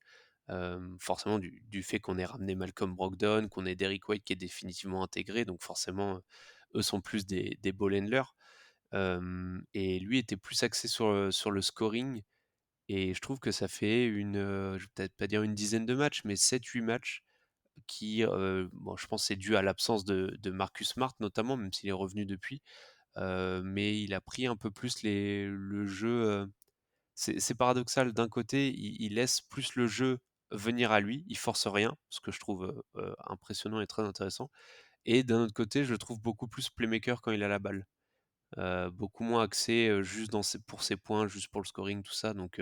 Forcément du fait qu'on ait ramené Malcolm Brogdon, qu'on ait Derrick White qui est définitivement intégré, donc forcément eux sont plus des ball handlers. Et lui était plus axé sur le scoring. Et je trouve que ça fait je vais peut-être pas dire une dizaine de matchs, mais 7-8 matchs qui, bon, je pense que c'est dû à l'absence de Marcus Smart notamment, même s'il est revenu depuis. Mais il a pris un peu plus le jeu. C'est paradoxal. D'un côté, il laisse plus le jeu venir à lui, il force rien, ce que je trouve impressionnant et très intéressant. Et d'un autre côté, je le trouve beaucoup plus playmaker quand il a la balle. Beaucoup moins axé juste pour ses points, juste pour le scoring, tout ça. Donc,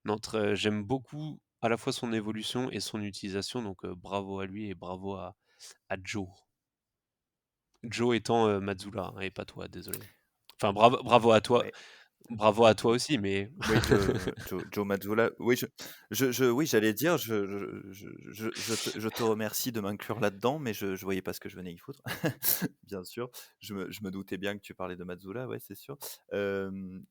non, j'aime beaucoup à la fois son évolution et son utilisation. Donc, bravo à lui et bravo à Joe. Joe étant Mazzulla hein, et pas toi, désolé. Enfin, bravo à toi. Ouais. Bravo à toi aussi, mais Oui, Joe Mazzulla. Oui, oui, j'allais dire, je te remercie de m'inclure là-dedans, mais je voyais pas ce que je venais y foutre. Bien sûr, je me doutais bien que tu parlais de Mazzulla, ouais, c'est sûr.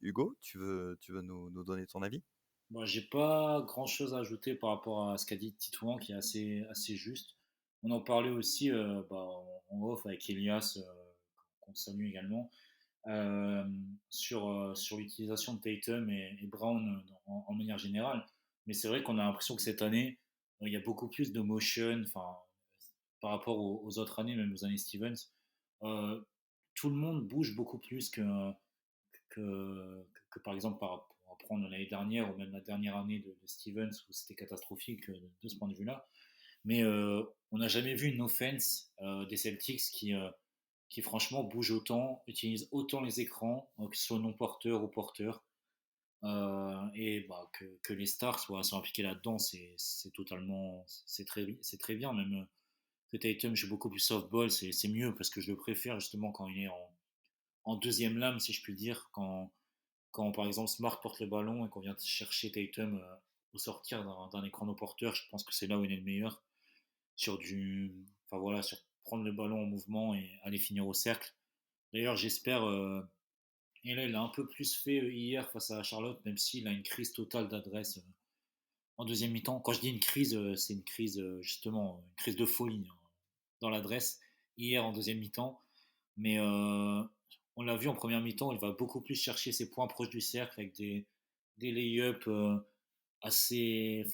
Hugo, tu veux nous donner ton avis? Moi, j'ai pas grand-chose à ajouter par rapport à ce qu'a dit Titouan, qui est assez juste. On en parlait aussi en off avec Elias, qu'on salue également, euh, sur l'utilisation de Tatum et Brown en manière générale. Mais c'est vrai qu'on a l'impression que cette année, il y a beaucoup plus de motion, enfin, par rapport aux autres années, même aux années Stevens. Euh, Tout le monde bouge beaucoup plus que par exemple pour prendre l'année dernière ou même la dernière année de Stevens où c'était catastrophique de ce point de vue-là. Mais on n'a jamais vu une offense des Celtics qui franchement bouge autant, utilise autant les écrans, que ce soit non porteur ou porteur. Et que les stars soient impliqués là-dedans, c'est totalement, c'est très bien. Même que Tatum joue beaucoup plus softball, c'est mieux parce que je le préfère justement quand il est en deuxième lame, si je puis dire, quand par exemple Smart porte le ballon et qu'on vient chercher Tatum au sortir d'un écran non porteur, je pense que c'est là où il est le meilleur sur prendre le ballon en mouvement et aller finir au cercle. D'ailleurs, j'espère, et là il a un peu plus fait hier face à Charlotte, même s'il a une crise totale d'adresse en deuxième mi-temps. Quand je dis une crise, c'est une crise justement, une crise de folie hein, dans l'adresse hier en deuxième mi-temps. Mais on l'a vu en première mi-temps, il va beaucoup plus chercher ses points proches du cercle avec des lay-ups assez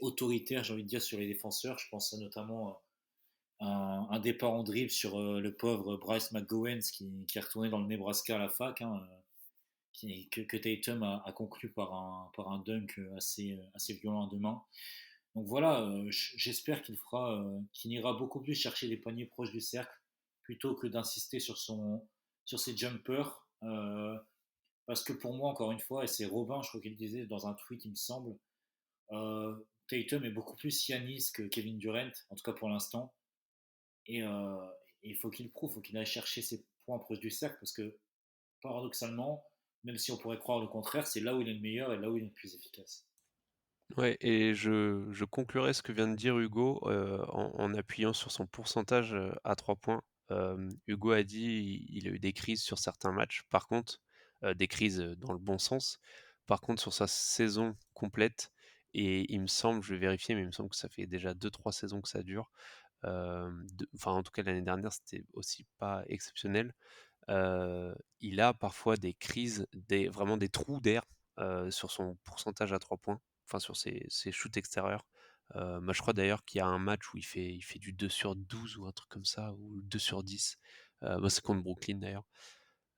autoritaires, j'ai envie de dire, sur les défenseurs. Je pense notamment à un départ en dribble sur le pauvre Bryce McGowens qui est retourné dans le Nebraska à la fac, hein, que Tatum a conclu par un dunk assez violent à deux mains. Donc voilà, j'espère qu'il ira beaucoup plus chercher les paniers proches du cercle plutôt que d'insister sur ses jumpers. Parce que pour moi, encore une fois, et c'est Robin, je crois qu'il le disait dans un tweet, il me semble, euh, Tatum est beaucoup plus Giannis que Kevin Durant, en tout cas pour l'instant. Et il faut qu'il prouve, il faut qu'il aille chercher ses points proches du cercle, parce que paradoxalement, même si on pourrait croire le contraire, c'est là où il est le meilleur et là où il est le plus efficace. Ouais, et je conclurai ce que vient de dire Hugo en appuyant sur son pourcentage à 3 points. Hugo a dit il a eu des crises sur certains matchs. Par contre, des crises dans le bon sens. Par contre, sur sa saison complète, et il me semble, je vais vérifier, mais il me semble que ça fait déjà 2-3 saisons que ça dure. Enfin, en tout cas, l'année dernière, c'était aussi pas exceptionnel. Il a parfois des crises, vraiment des trous d'air sur son pourcentage à 3 points, enfin sur ses shoots extérieurs. Moi, je crois d'ailleurs qu'il y a un match où il fait du 2 sur 12 ou un truc comme ça, ou 2 sur 10. Moi, c'est contre Brooklyn d'ailleurs.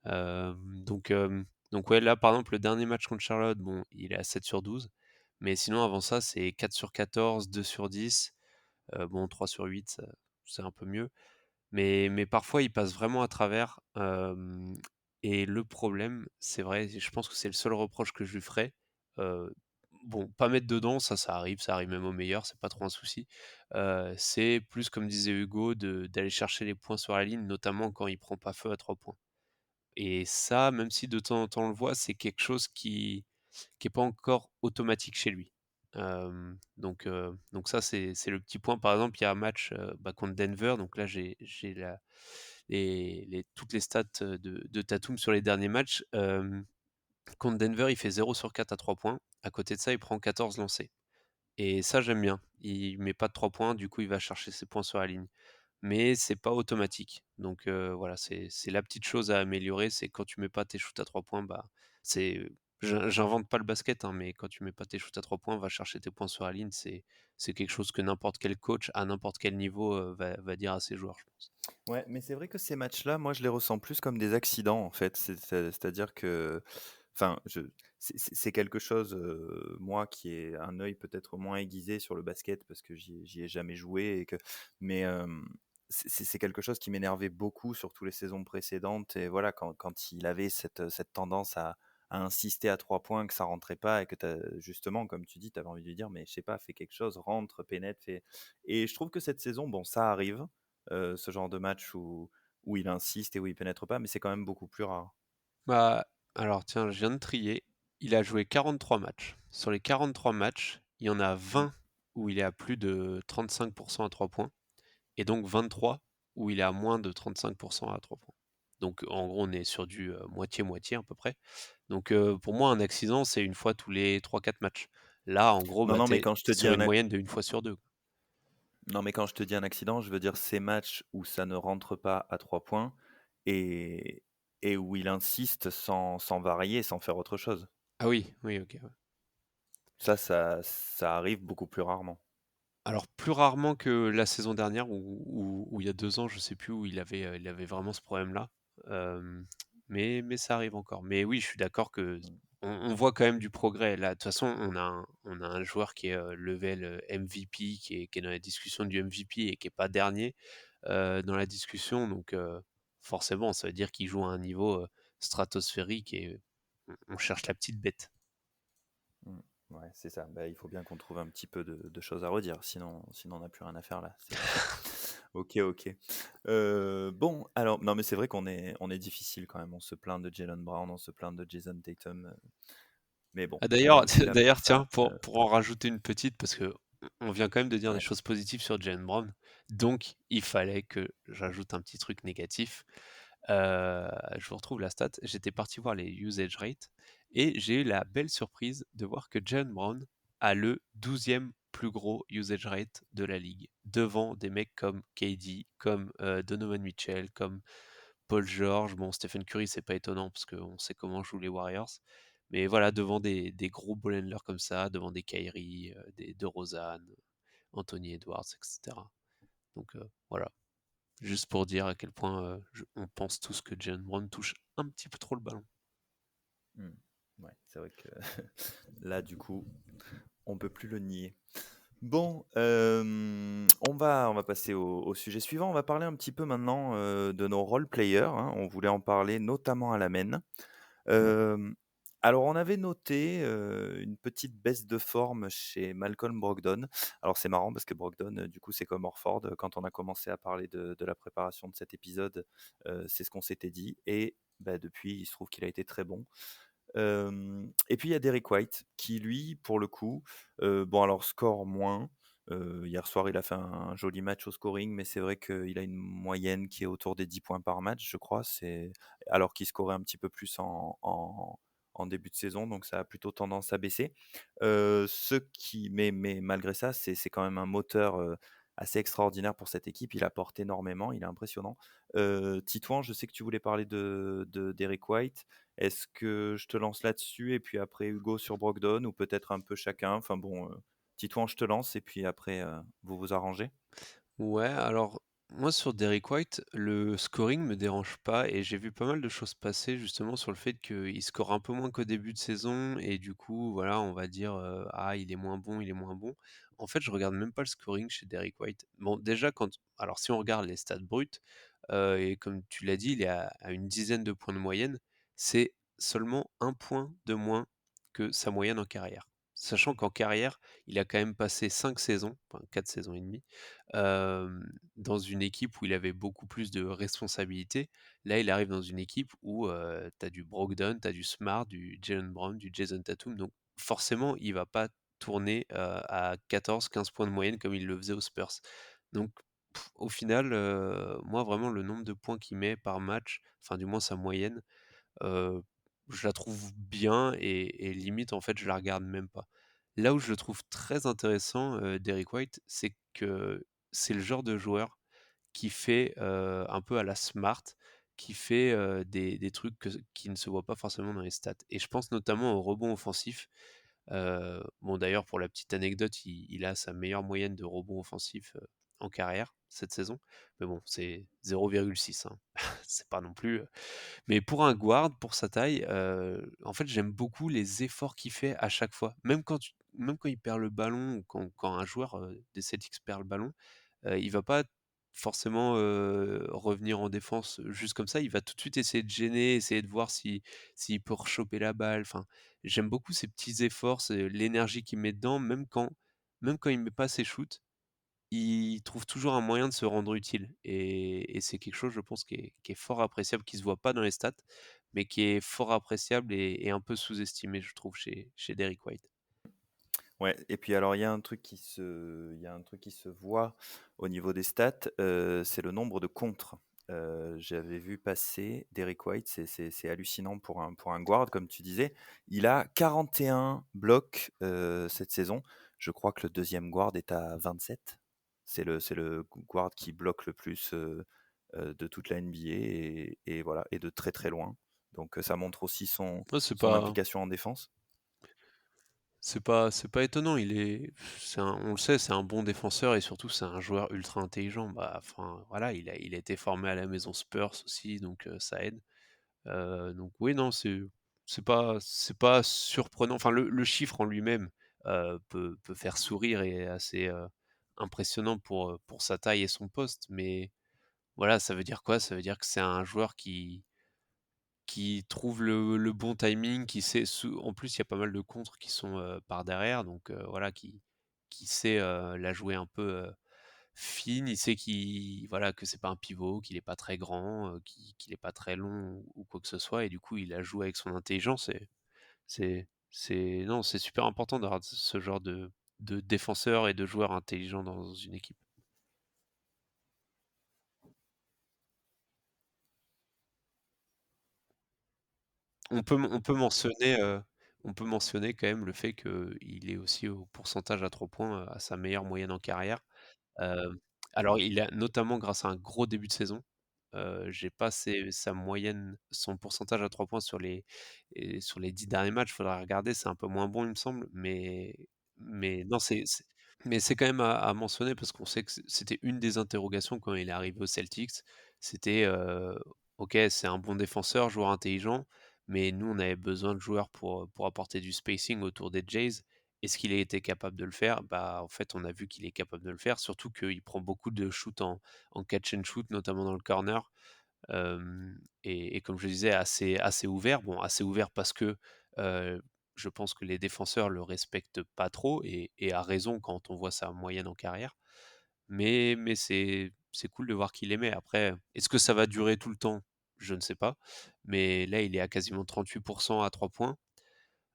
Euh, donc, euh, donc ouais, là par exemple, le dernier match contre Charlotte, bon, il est à 7 sur 12. Mais sinon, avant ça, c'est 4 sur 14, 2 sur 10. Bon, 3 sur 8, c'est un peu mieux. Mais parfois, il passe vraiment à travers. Et le problème, c'est vrai, je pense que c'est le seul reproche que je lui ferais. euh, bon, pas mettre dedans, ça arrive même au meilleur, c'est pas trop un souci. C'est plus, comme disait Hugo, d'aller chercher les points sur la ligne, notamment quand il prend pas feu à 3 points. Et ça, même si de temps en temps on le voit, c'est quelque chose qui est pas encore automatique chez lui. Donc ça, c'est le petit point. Par exemple, il y a un match contre Denver. Donc là, j'ai toutes les stats de Tatum sur les derniers matchs. Contre Denver, il fait 0 sur 4 à 3 points. À côté de ça, il prend 14 lancés. Et ça, j'aime bien. Il met pas de 3 points, du coup, il va chercher ses points sur la ligne. Mais c'est pas automatique. Donc voilà, c'est la petite chose à améliorer. C'est quand tu mets pas tes shoots à 3 points, bah, c'est. J'invente pas le basket, hein, mais quand tu mets pas tes shoots à 3 points, va chercher tes points sur la ligne. C'est quelque chose que n'importe quel coach, à n'importe quel niveau, va dire à ses joueurs, je pense. Ouais, mais c'est vrai que ces matchs-là, moi, je les ressens plus comme des accidents, en fait. C'est-à-dire que, enfin, c'est quelque chose, moi, qui ai un œil peut-être moins aiguisé sur le basket parce que j'y ai jamais joué mais c'est quelque chose qui m'énervait beaucoup sur toutes les saisons précédentes. Et voilà, quand il avait cette tendance à insister à 3 points, que ça rentrait pas et que justement, comme tu dis, tu avais envie de lui dire, mais je sais pas, fais quelque chose, rentre, pénètre, Et je trouve que cette saison, bon, ça arrive ce genre de match où il insiste et où il pénètre pas, mais c'est quand même beaucoup plus rare. Bah, alors tiens, je viens de trier. Il a joué 43 matchs. Sur les 43 matchs, il y en a Mm. 20 où il est à plus de 35% à 3 points. Et donc 23 où il est à moins de 35% à 3 points. Donc en gros, on est sur du moitié-moitié à peu près. Donc pour moi, un accident, c'est une fois tous les 3-4 matchs. Là, en gros, Non, bah, non, mais t'es quand je te es dis sur une moyenne de une fois sur deux. non, mais quand je te dis un accident, je veux dire ces matchs où ça ne rentre pas à 3 points et, et où il insiste sans varier, sans faire autre chose. Ah oui, oui, ok. Ouais. Ça arrive beaucoup plus rarement. Alors plus rarement que la saison dernière ou il y a 2 ans, je sais plus, où il avait vraiment ce problème-là. Euh, mais ça arrive encore. Mais oui, je suis d'accord que Mm. on voit quand même du progrès. Là, de toute façon, on a un joueur qui est level MVP, qui est dans la discussion du MVP et qui est pas dernier dans la discussion. Donc forcément, ça veut dire qu'il joue à un niveau stratosphérique et on cherche la petite bête. Mm. Ouais, c'est ça. Bah, il faut bien qu'on trouve un petit peu de choses à redire, sinon on n'a plus rien à faire là. Ok, ok. Bon, alors, non, mais c'est vrai on est difficile quand même. On se plaint de Jalen Brown, on se plaint de Jason Tatum. Mais bon, Ah, on est d'ailleurs, aussi là pour d'ailleurs, tiens, ça. pour en rajouter une petite, parce que on vient quand même de dire des Ouais. choses positives sur Jalen Brown, donc il fallait que j'ajoute un petit truc négatif. Je vous retrouve la stat. J'étais parti voir les usage rates et j'ai eu la belle surprise de voir que Jalen Brown a le 12e plus gros usage rate de la ligue, devant des mecs comme KD, comme Donovan Mitchell, comme Paul George. Bon, Stephen Curry, c'est pas étonnant parce qu'on sait comment jouent les Warriors. Mais voilà, devant des gros ball handlers comme ça, devant des Kyrie, des DeRozan, Anthony Edwards, etc. Donc voilà, juste pour dire à quel point on pense tous que Jalen Brown touche un petit peu trop le ballon. Ouais, c'est vrai que là, du coup, on peut plus le nier. Bon, on va passer au sujet suivant. On va parler un petit peu maintenant, de nos role players, hein. On voulait en parler notamment à la main. Hem, alors on avait noté, une petite baisse de forme chez Malcolm Brogdon. Alors c'est marrant parce que Brogdon, du coup, c'est comme Horford, quand on a commencé à parler de la préparation de cet épisode, c'est ce qu'on s'était dit et bah, depuis, il se trouve qu'il a été très bon. Et puis il y a Derrick White qui lui, pour le coup, bon alors score moins. Hier soir, il a fait un joli match au scoring, mais c'est vrai qu'il a une moyenne qui est autour des 10 points par match, je crois. Alors qu'il scorait un petit peu plus en début de saison, donc ça a plutôt tendance à baisser. Mais malgré ça, c'est quand même un moteur assez extraordinaire pour cette équipe. Il apporte énormément, il est impressionnant. Titouan, je sais que tu voulais parler de Derrick White. Est-ce que je te lance là-dessus et puis après Hugo sur Brogdon ou peut-être un peu chacun? Enfin bon, Titouan, je te lance et puis après, vous vous arrangez? Ouais, alors moi sur Derrick White, le scoring me dérange pas et j'ai vu pas mal de choses passer justement sur le fait qu'il score un peu moins qu'au début de saison et du coup, voilà, on va dire ah, il est moins bon, il est moins bon. En fait, je regarde même pas le scoring chez Derrick White. Bon, déjà, alors si on regarde les stats brutes, et comme tu l'as dit, il est à une dizaine de points de moyenne, c'est seulement un point de moins que sa moyenne en carrière. Sachant qu'en carrière, il a quand même passé 5 saisons, enfin 4 saisons et demie, dans une équipe où il avait beaucoup plus de responsabilités. Là, il arrive dans une équipe où, tu as du Brogdon, tu as du Smart, du Jaylen Brown, du Jason Tatum, donc forcément, il va pas tourner, à 14-15 points de moyenne comme il le faisait aux Spurs. Donc au final, moi vraiment le nombre de points qu'il met par match, enfin du moins sa moyenne, Heu, je la trouve bien et limite, en fait, je la regarde même pas. Là où je le trouve très intéressant, Derrick White, c'est que c'est le genre de joueur qui fait, un peu à la Smart, qui fait, des trucs qui ne se voient pas forcément dans les stats et je pense notamment au rebond offensif. Bon d'ailleurs pour la petite anecdote, il a sa meilleure moyenne de rebond offensif, en carrière cette saison, mais bon, c'est 0,6, hein. C'est pas non plus, mais pour un guard, pour sa taille, en fait, j'aime beaucoup les efforts qu'il fait à chaque fois. Même quand il perd le ballon ou quand un joueur, des Celtics perd le ballon, il va pas forcément, revenir en défense juste comme ça. Il va tout de suite essayer de gêner, essayer de voir s'il peut rechoper la balle. Enfin, j'aime beaucoup ces petits efforts, c'est l'énergie qu'il met dedans, même quand il met pas ses shoots, il trouve toujours un moyen de se rendre utile et c'est quelque chose, je pense, qui est fort appréciable, qui se voit pas dans les stats, mais qui est fort appréciable et un peu sous-estimé, je trouve, chez Derrick White. Ouais et puis alors il y a un truc qui se voit au niveau des stats, c'est le nombre de contres. J'avais vu passer Derrick White, c'est hallucinant pour un guard comme tu disais. Il a 41 blocs, cette saison. Je crois que le deuxième guard est à 27. C'est le guard qui bloque le plus, de toute la NBA et voilà et de très, très loin. Donc, ça montre aussi son Ouais, son implication en défense. c'est pas étonnant, on le sait, c'est un bon défenseur et surtout c'est un joueur ultra intelligent. Bah, enfin, voilà, il a été formé à la maison Spurs aussi, donc ça aide. Donc oui, non, c'est pas surprenant. Enfin, le chiffre en lui-même, peut faire sourire et est assez, impressionnant pour sa taille et son poste, mais voilà, ça veut dire quoi? Ça veut dire que c'est un joueur qui trouve le bon timing, qui sait en plus, il y a pas mal de contres qui sont, par derrière, donc voilà, qui sait, la jouer un peu, fine. Il sait voilà, que c'est pas un pivot, qu'il est pas très grand, qu'il est pas très long ou quoi que ce soit et du coup, il la joue avec son intelligence et non, c'est super important d'avoir ce genre de défenseur et de joueur intelligent dans une équipe. On peut mentionner, quand même le fait qu'il est aussi au pourcentage à 3 points, à sa meilleure moyenne en carrière. Hem, alors il a notamment grâce à un gros début de saison, j'ai pas sa moyenne, son pourcentage à 3 points sur les 10 derniers matchs, faudra regarder, c'est un peu moins bon il me semble, mais non, c'est quand même à mentionner parce qu'on sait que c'était une des interrogations quand il est arrivé aux Celtics. C'était, OK, c'est un bon défenseur, joueur intelligent, mais nous, on avait besoin de joueurs pour apporter du spacing autour des Jays Est-ce qu'il a été capable de le faire? Bah, en fait, on a vu qu'il est capable de le faire, surtout qu'il prend beaucoup de shoots en catch and shoot, notamment dans le corner. Et comme je le disais, assez ouvert. Bon, assez ouvert parce que, heu, je pense que les défenseurs le respectent pas trop et à raison quand on voit sa moyenne en carrière. Mais c'est cool de voir qu'il aimait. Après, est-ce que ça va durer tout le temps? Je ne sais pas. Mais là, il est à quasiment 38 à 3 points.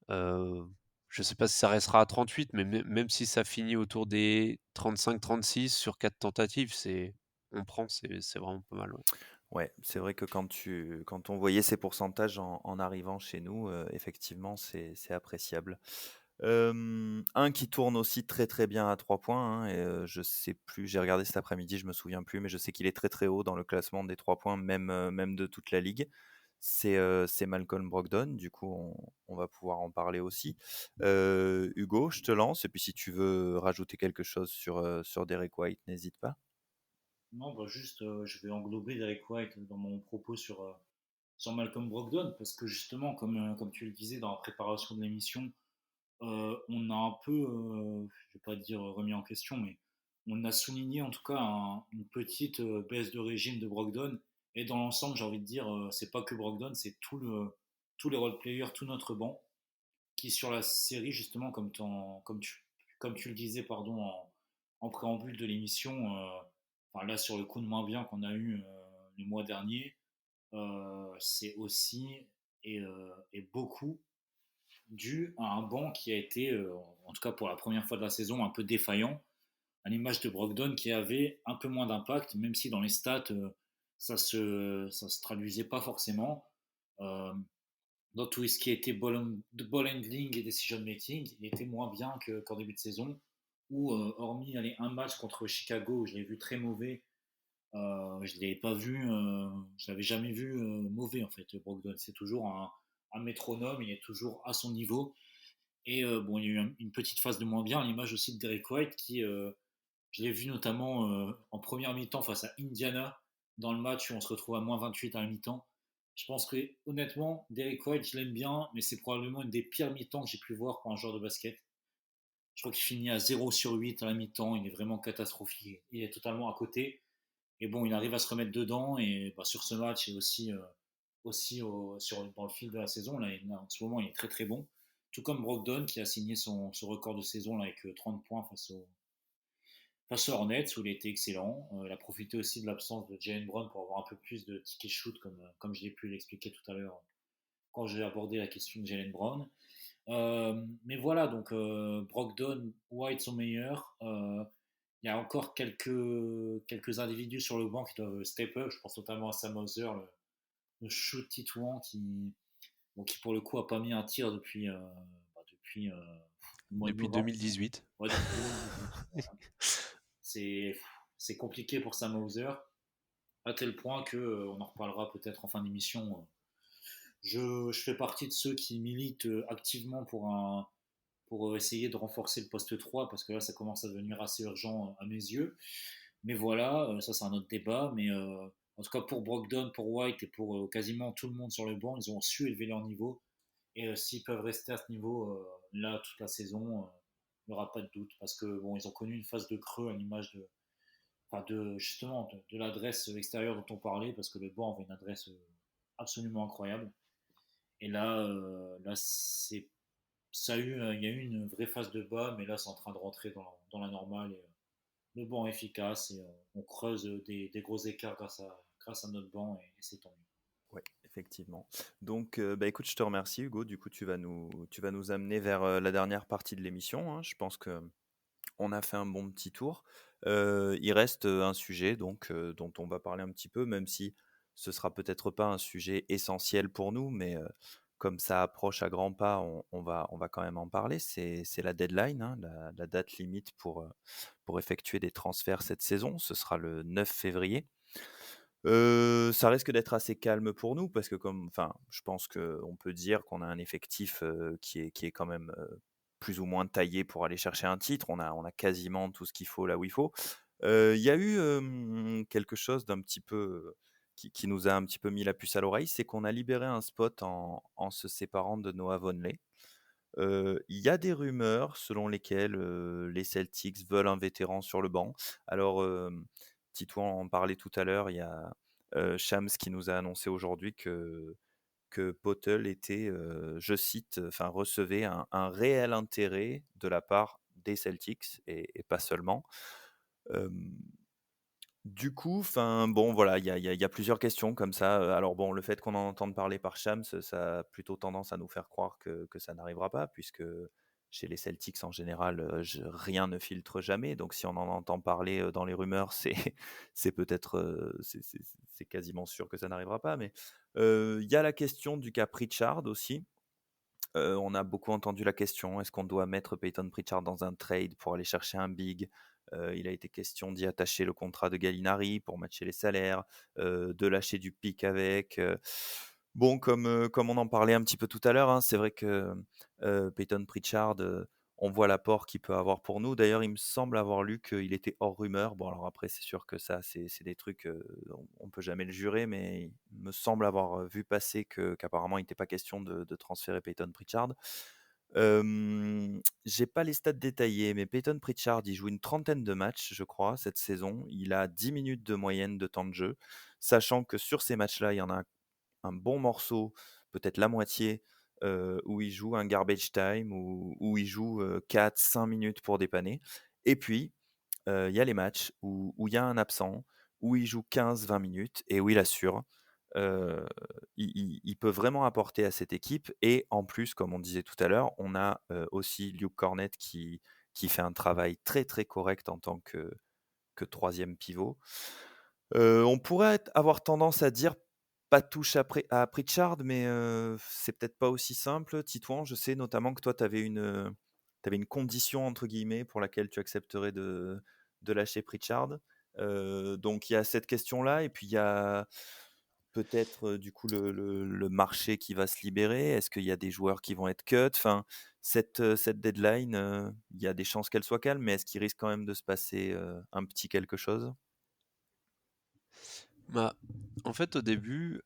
Heu, je ne sais pas si ça restera à 38, mais même si ça finit autour des 35-36 sur 4 tentatives, on prend, c'est vraiment pas mal, ouais. Ouais, c'est vrai que quand on voyait ces pourcentages en arrivant chez nous, effectivement, c'est appréciable. Un qui tourne aussi très, très bien à 3 points, hein, et je sais plus, j'ai regardé cet après-midi, je me souviens plus, mais je sais qu'il est très, très haut dans le classement des 3 points, même de toute la ligue. C'est Malcolm Brogdon, du coup, on va pouvoir en parler aussi. Hugo, je te lance et puis si tu veux rajouter quelque chose sur Derrick White, n'hésite pas. Non, bah juste, je vais englober Derek White dans mon propos sur Malcolm Brogdon, parce que justement, comme tu le disais dans la préparation de l'émission, on a un peu, je vais pas dire remis en question, mais on a souligné en tout cas une petite baisse de régime de Brogdon. Et dans l'ensemble, j'ai envie de dire, c'est pas que Brogdon, c'est tous les role-players, tout notre banc, qui sur la série, justement, comme tu le disais, pardon, en préambule de l'émission, enfin là sur le coup de moins bien qu'on a eu le mois dernier, c'est aussi et beaucoup dû à un banc qui a été, en tout cas pour la première fois de la saison, un peu défaillant, à l'image de Brogdon qui avait un peu moins d'impact, même si dans les stats, ça se traduisait pas forcément. Euh, dans tout ce qui était ball handling et decision making, il était moins bien qu'en début de saison, où hormis aller un match contre Chicago où je l'ai vu très mauvais, je l'ai pas vu, je l'avais jamais vu mauvais en fait. Brogdon, c'est toujours un métronome, il est toujours à son niveau. Et bon, il y a eu une petite phase de moins bien, à l'image aussi de Derek White, qui, je l'ai vu notamment en première mi-temps face à Indiana, dans le match où on se retrouve à moins 28 à la mi-temps. Je pense que, honnêtement, Derek White, je l'aime bien, mais c'est probablement une des pires mi-temps que j'ai pu voir pour un joueur de basket. Je crois qu'il finit à 0 sur 8 à la mi-temps, il est vraiment catastrophique, il est totalement à côté. Et bon, il arrive à se remettre dedans, et bah, sur ce match, et aussi dans le fil de la saison, là, en ce moment, il est très très bon. Tout comme Brogdon, qui a signé son record de saison là, avec 30 points face aux Hornets, où il était excellent. Il a profité aussi de l'absence de Jalen Brown pour avoir un peu plus de ticket shoot, comme je l'ai pu l'expliquer tout à l'heure quand j'ai abordé la question de Jalen Brown. Mais voilà, donc Brogdon, White sont meilleurs. Il y a encore quelques individus sur le banc qui doivent step up. Je pense notamment à Sam Hauser, le shoot titouan qui pour le coup a pas mis un tir depuis le mois de Depuis novembre. 2018. Ouais, depuis 2018. Voilà. C'est, c'est compliqué pour Sam Hauser, à tel point que, on en reparlera peut-être en fin d'émission. Je fais partie de ceux qui militent activement pour essayer de renforcer le poste 3, parce que là ça commence à devenir assez urgent à mes yeux. Mais voilà, ça c'est un autre débat. Mais en tout cas pour Brogdon, pour White et pour quasiment tout le monde sur le banc, ils ont su élever leur niveau. Et s'ils peuvent rester à ce niveau là toute la saison, il n'y aura pas de doute. Parce que bon, ils ont connu une phase de creux à l'image justement de l'adresse extérieure dont on parlait, parce que le banc avait une adresse absolument incroyable. Et là il y a eu une vraie phase de bas, mais là c'est en train de rentrer dans la normale. Et, le banc est efficace, et on creuse des gros écarts grâce à notre banc, et c'est tant mieux. Ouais, effectivement. Donc, bah, écoute, je te remercie, Hugo. Du coup, tu vas nous amener vers la dernière partie de l'émission, hein. Je pense que on a fait un bon petit tour. Il reste un sujet donc dont on va parler un petit peu, même si ce sera peut-être pas un sujet essentiel pour nous, mais comme ça approche à grands pas, on va quand même en parler. C'est la deadline, hein, la date limite pour effectuer des transferts cette saison. Ce sera le 9 février. Ça risque d'être assez calme pour nous parce que je pense qu'on peut dire qu'on a un effectif, qui est quand même, plus ou moins taillé pour aller chercher un titre. On a quasiment tout ce qu'il faut là où il faut. Il y a eu, quelque chose d'un petit peu, qui nous a un petit peu mis la puce à l'oreille, c'est qu'on a libéré un spot en se séparant de Noah Vonleh. Il y a des rumeurs selon lesquelles, les Celtics veulent un vétéran sur le banc. Alors, Titouan en parlait tout à l'heure, il y a, Shams qui nous a annoncé aujourd'hui que Poeltl était, je cite, enfin recevait un réel intérêt de la part des Celtics et pas seulement. Hem du coup, enfin, bon, voilà, il y a plusieurs questions comme ça, alors bon, le fait qu'on en entende parler par Shams, ça a plutôt tendance à nous faire croire que ça n'arrivera pas puisque chez les Celtics en général, je rien ne filtre jamais, donc si on en entend parler, dans les rumeurs, c'est c'est peut-être, c'est quasiment sûr que ça n'arrivera pas, mais il y a la question du cas Pritchard aussi. On a beaucoup entendu la question, est-ce qu'on doit mettre Peyton Pritchard dans un trade pour aller chercher un big? Il a été question d'y attacher le contrat de Gallinari pour matcher les salaires, de lâcher du pic avec. Bon, comme on en parlait un petit peu tout à l'heure, hein, c'est vrai que Peyton Pritchard, on voit l'apport qu'il peut avoir pour nous. D'ailleurs, il me semble avoir lu qu'il était hors rumeur. Bon, alors après, c'est sûr que ça, c'est des trucs, on peut jamais le jurer, mais il me semble avoir vu passer qu'apparemment, il n'était pas question de transférer Peyton Pritchard. J'ai pas les stats détaillés, mais Peyton Pritchard, il joue une trentaine de matchs, je crois, cette saison. Il a 10 minutes de moyenne de temps de jeu, sachant que sur ces matchs-là, il y en a un bon morceau, peut-être la moitié, où il joue un garbage time, où il joue 4-5 minutes pour dépanner. Et puis, il y a les matchs où il y a un absent, où il joue 15-20 minutes et où il assure. Heu, il peut vraiment apporter à cette équipe et en plus, comme on disait tout à l'heure, on a, aussi Luke Kornet qui fait un travail très, très correct en tant que 3e pivot. On pourrait avoir tendance à dire pas de touche à Pritchard, mais c'est peut-être pas aussi simple. Titouan, je sais notamment que toi, tu avais une «condition» entre guillemets pour laquelle tu accepterais de lâcher Pritchard. Donc il y a cette question-là et puis il y a peut-être, du coup le marché qui va se libérer. Est-ce qu'il y a des joueurs qui vont être cut? Enfin, cette deadline, il y a des chances qu'elle soit calme, mais est-ce qu'il risque quand même de se passer, un petit quelque chose? Bah, en fait, au début,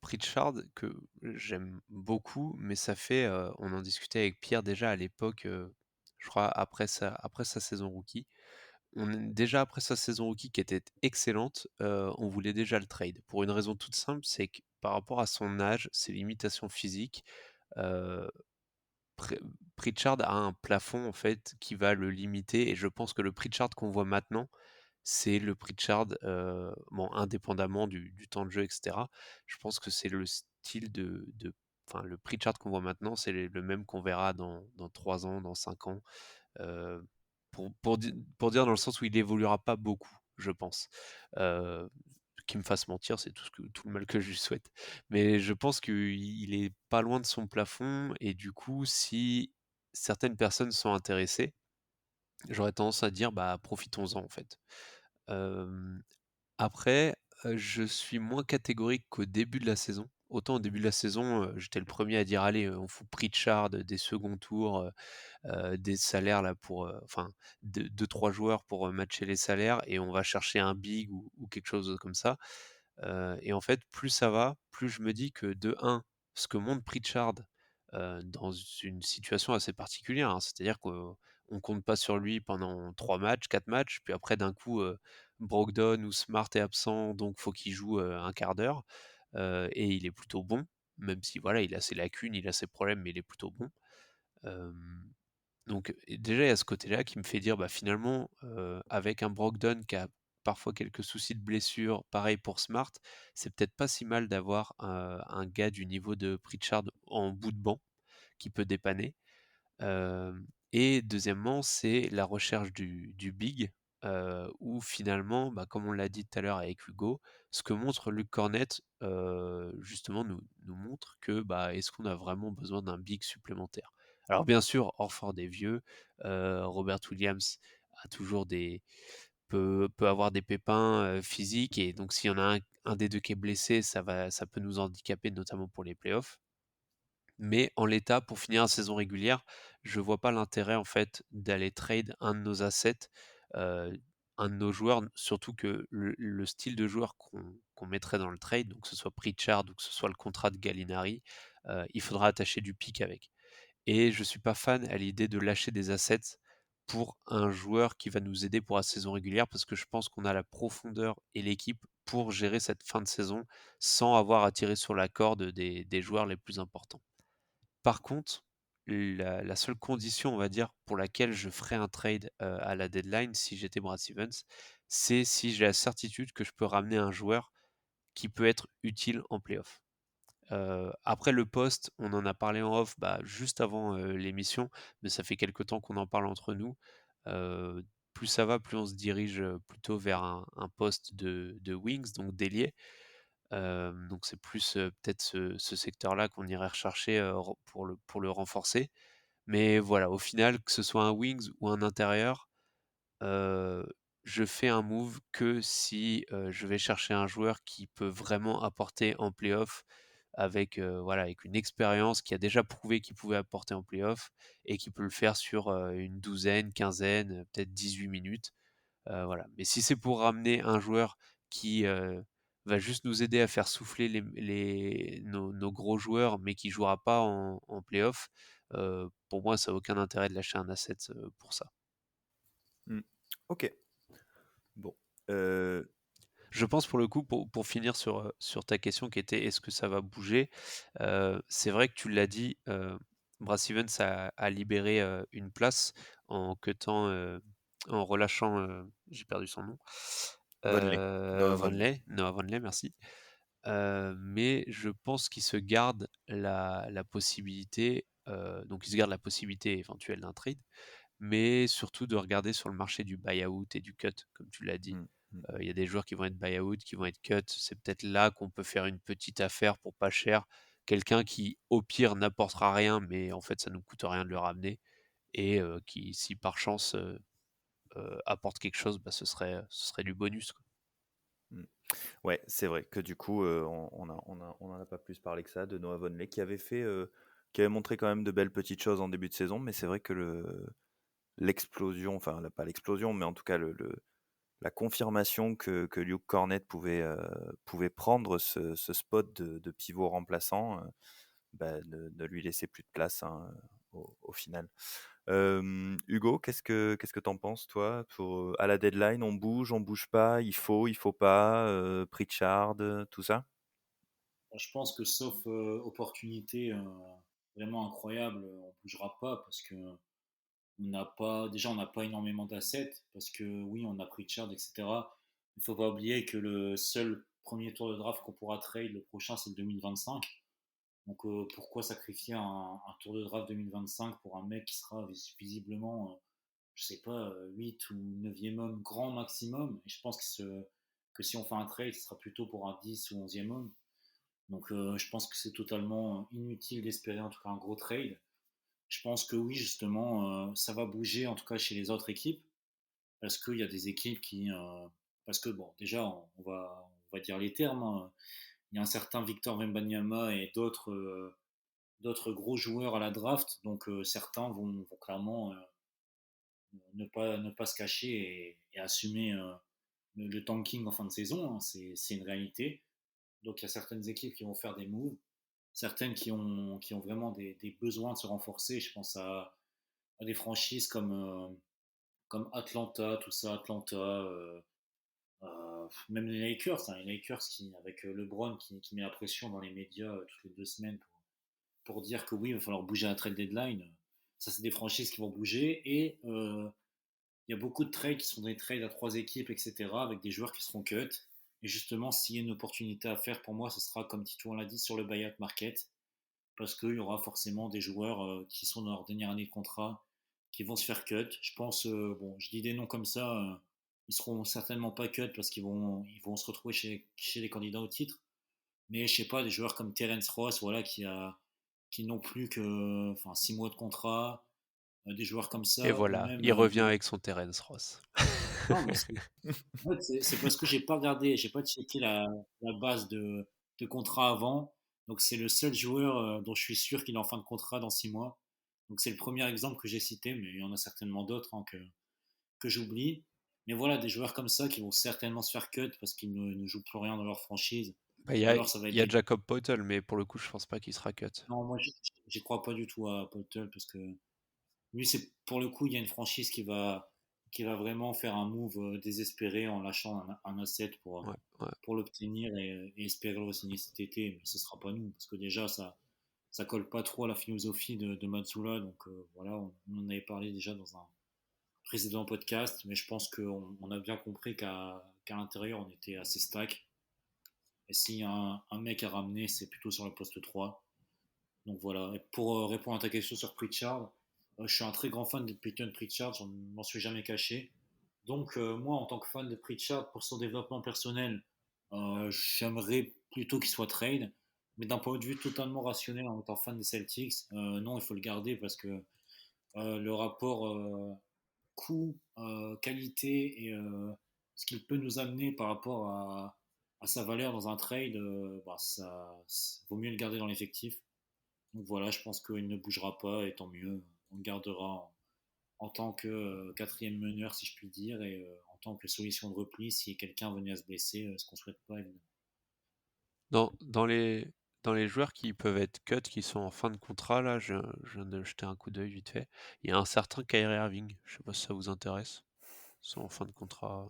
Pritchard, que j'aime beaucoup, mais ça fait, on en discutait avec Pierre déjà à l'époque, je crois après sa saison rookie. Déjà après sa saison rookie qui était excellente, on voulait déjà le trade. Pour une raison toute simple, c'est que par rapport à son âge, ses limitations physiques, heu, Pri Pritchard a un plafond en fait qui va le limiter et je pense que le Pritchard qu'on voit maintenant, c'est le Pritchard, bon indépendamment du temps de jeu et cetera. Je pense que c'est le style enfin le Pritchard qu'on voit maintenant, c'est le même qu'on verra dans 3 ans, dans 5 ans, heu, pour dire dans le sens où il évoluera pas beaucoup, je pense. Heu, Qu'il me fasse mentir, c'est tout le mal que je lui souhaite. Mais je pense qu'il est pas loin de son plafond et du coup, si certaines personnes sont intéressées, j'aurais tendance à dire: «Bah, profitons-en, en fait». Hem, Après, je suis moins catégorique qu'au début de la saison. Autant au début de la saison, j'étais le premier à dire: «Allez, on fout Pritchard des seconds tours, des salaires là pour, enfin, 2-3 joueurs pour, matcher les salaires et on va chercher un big ou quelque chose comme ça». Et en fait, plus ça va, plus je me dis que de un, ce que montre Pritchard, dans une situation assez particulière, hein, c'est-à-dire qu'on compte pas sur lui pendant 3 matchs, 4 matchs, puis après d'un coup, Brogdon ou Smart est absent, donc faut qu'il joue, 1/4 d'heure, et il est plutôt bon, même si voilà, il a ses lacunes, il a ses problèmes, mais il est plutôt bon. Hem Donc et déjà, il y a ce côté-là qui me fait dire, bah, finalement, avec un Brogdon qui a parfois quelques soucis de blessure, pareil pour Smart, c'est peut-être pas si mal d'avoir, un gars du niveau de Pritchard en bout de banc qui peut dépanner. Et deuxièmement, c'est la recherche du big, où finalement, bah, comme on l'a dit tout à l'heure avec Hugo, ce que montre Luke Kornet, justement nous montre que, bah, est-ce qu'on a vraiment besoin d'un big supplémentaire? Alors bien sûr, Horford est vieux, Robert Williams a toujours peut avoir des pépins, physiques et donc s'il y en a un des 2 qui est blessé, ça peut nous handicaper notamment pour les playoffs. Mais en l'état, pour finir la saison régulière, je vois pas l'intérêt en fait d'aller trade un de nos assets, heu, un de nos joueurs, surtout que le style de joueur qu'on mettrait dans le trade, donc que ce soit Pritchard ou que ce soit le contrat de Gallinari, il faudra attacher du pic avec. et je suis pas fan à l'idée de lâcher des assets pour un joueur qui va nous aider pour la saison régulière, parce que je pense qu'on a la profondeur et l'équipe pour gérer cette fin de saison sans avoir à tirer sur la corde des joueurs les plus importants. Par contre, la seule condition, on va dire, pour laquelle je ferais un trade, à la deadline si j'étais Brad Stevens, c'est si j'ai la certitude que je peux ramener un joueur qui peut être utile en playoff. Après le poste, on en a parlé en off, juste avant, l'émission, mais ça fait quelque temps qu'on en parle entre nous. Plus ça va, plus on se dirige, plutôt vers un poste de wings, donc d'ailier. Donc c'est plus, peut-être ce secteur-là qu'on irait rechercher, ren pour le renforcer. Mais voilà, au final, que ce soit un wings ou un intérieur, heu, je fais un move que si, je vais chercher un joueur qui peut vraiment apporter en playoff avec, voilà, avec une expérience, qui a déjà prouvé qu'il pouvait apporter en playoff et qui peut le faire sur, une douzaine, quinzaine, peut-être 18 minutes. Voilà. Mais si c'est pour ramener un joueur qui, va juste nous aider à faire souffler nos gros joueurs, mais qui jouera pas en playoff, pour moi, ça a aucun intérêt de lâcher un asset, pour ça. Hmm. Ok. Bon. Euh, Je pense pour le coup, pour finir sur ta question qui était: «Est-ce que ça va bouger?» C'est vrai que tu l'as dit, Brad Stevens a libéré, une place en cuttant, en relâchant, j'ai perdu son nom, Vonleh. Noah Vonleh. Noah Vonleh, merci. Mais je pense qu'il se garde la possibilité, donc il se garde la possibilité éventuelle d'un trade, mais surtout de regarder sur le marché du buy-out et du cut, comme tu l'as dit. Hmm, hmm. Il y a des joueurs qui vont être buy-out, qui vont être cut. C'est peut-être là qu'on peut faire une petite affaire pour pas cher. Quelqu'un qui, au pire, n'apportera rien, mais en fait, ça nous coûte rien de le ramener. Et qui, si par chance, apporte quelque chose, ce serait du bonus, quoi. Hmm. Ouais, c'est vrai que du coup, on en a pas plus parlé que ça de Noah Vonleh qui avait montré quand même de belles petites choses en début de saison, mais c'est vrai que l'explosion, enfin pas l'explosion, mais en tout cas la confirmation que Luke Cornett pouvait prendre ce spot de pivot remplaçant, ne lui laissait plus de place, hein, au final. Hugo, qu'est-ce que t'en penses, toi, à la deadline, on bouge pas, il faut pas, Pritchard, tout ça? Je pense que sauf opportunité vraiment incroyable, on bougera pas parce que on n'a pas énormément d'assets parce que oui, on a Pritchard, etc. Il faut pas oublier que le seul premier tour de draft qu'on pourra trade le prochain, c'est le 2025. Donc pourquoi sacrifier un tour de draft 2025 pour un mec qui sera visiblement, je sais pas, 8 ou 9e homme grand maximum. Et je pense que si on fait un trade, ce sera plutôt pour un 10 ou 11e homme. Donc je pense que c'est totalement inutile d'espérer en tout cas un gros trade. Je pense que oui, justement, ça va bouger en tout cas chez les autres équipes parce qu'il y a des équipes qui. Parce que bon, déjà, on va dire les termes, hein. Il y a un certain Victor Wembanyama et d'autres gros joueurs à la draft. Donc certains vont clairement ne pas se cacher et assumer le tanking en fin de saison, hein. C'est une réalité. Donc il y a certaines équipes qui vont faire des moves, certaines qui ont vraiment des besoins de se renforcer. Je pense à des franchises comme Atlanta, tout ça, Atlanta, même les Lakers, hein, les Lakers avec LeBron qui met la pression dans les médias toutes les 2 semaines pour dire que oui, il va falloir bouger à la trade deadline. Ça, c'est des franchises qui vont bouger et il y a beaucoup de trades qui sont des trades à 3 équipes, etc., avec des joueurs qui seront cut. Et justement, s'il y a une opportunité à faire, pour moi, ce sera, comme Tito l'a dit, sur le buyout market, parce qu'il y aura forcément des joueurs qui sont dans leur dernière année de contrat, qui vont se faire cut. Je pense, bon, je dis des noms comme ça, ils seront certainement pas cut parce qu'ils vont se retrouver chez les candidats au titre. Mais je sais pas, des joueurs comme Terence Ross, voilà, qui n'ont plus que, enfin, 6 mois de contrat, des joueurs comme Et ça, ou voilà, même, il revient avec son Terence Ross. non, mais en fait, c'est parce que j'ai pas regardé, j'ai pas checké la base de contrat avant. Donc c'est le seul joueur dont je suis sûr qu'il est en fin de contrat dans 6 mois. Donc c'est le premier exemple que j'ai cité, mais il y en a certainement d'autres, hein, que j'oublie. Mais voilà, des joueurs comme ça qui vont certainement se faire cut parce qu'ils ne jouent plus rien dans leur franchise. Bah, il y Ou a, alors ça va être il y a des... Jacob Poeltl, mais pour le coup, je pense pas qu'il sera cut. Non, moi, j'y crois pas du tout à Poeltl parce que lui, c'est pour le coup, il y a une franchise qui va vraiment faire un move désespéré en lâchant un asset Ouais, ouais. pour l'obtenir et espérer le re-signer cet été. Mais ce sera pas nous parce que déjà, ça colle pas trop à la philosophie de Matsula. Donc voilà, on en avait parlé déjà dans un précédent podcast, mais je pense qu'on a bien compris qu'à l'intérieur, on était assez stack. Et s'il y a un mec à ramener, c'est plutôt sur le poste 3. Donc voilà. Et pour répondre à ta question sur Pritchard, je suis un très grand fan de Peyton Pritchard, je m'en suis jamais caché. Donc moi, en tant que fan de Pritchard, pour son développement personnel, j'aimerais plutôt qu'il soit trade. Mais d'un point de vue totalement rationnel, en étant fan des Celtics, non, il faut le garder parce que le rapport coût, qualité et ce qu'il peut nous amener par rapport à sa valeur dans un trade, vaut mieux le garder dans l'effectif. Donc voilà, je pense qu'il ne bougera pas et tant mieux. On le gardera en tant que quatrième meneur, si je puis dire, et en tant que solution de repli si quelqu'un venait à se blesser, ce qu'on ne souhaite pas évidemment. Dans les joueurs qui peuvent être cut, qui sont en fin de contrat, là, je viens de jeter un coup d'œil vite fait. Il y a un certain Kyrie Irving. Je sais pas si ça vous intéresse. Ils sont en fin de contrat.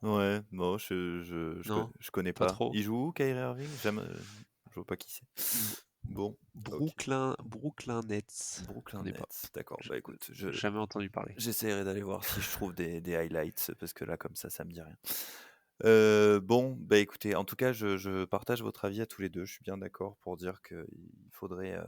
Ouais, bon, je connais pas pas. trop. Il joue où, Kyrie Irving? Je vois pas qui c'est. Bon, Brooklyn Nets. Brooklyn Connais pas. Nets, d'accord. Bah écoute, J'ai jamais entendu parler. j'essaierai d'aller voir si je trouve des highlights, parce que là, comme ça me dit rien. Bon, bah écoutez, en tout cas, je partage votre avis à tous les deux. Je suis bien d'accord pour dire qu'il faudrait,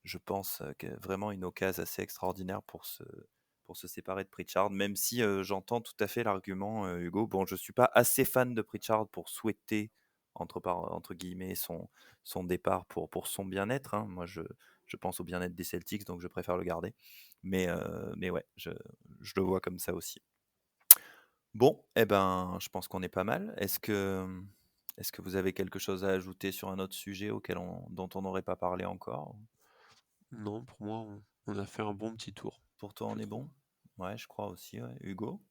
je pense, vraiment une occasion assez extraordinaire pour se séparer de Pritchard, même si j'entends tout à fait l'argument, Hugo. Bon, je suis pas assez fan de Pritchard pour souhaiter, entre guillemets, son départ pour son bien-être, hein. Moi, je pense au bien-être des Celtics, donc je préfère le garder. Mais ouais, je le vois comme ça aussi. Bon, eh ben, je pense qu'on est pas mal. Est-ce que vous avez quelque chose à ajouter sur un autre sujet dont on n'aurait pas parlé encore? Non, pour moi, on a fait un bon petit tour. Pour toi, on est bon? Ouais, je crois aussi, ouais. Hugo?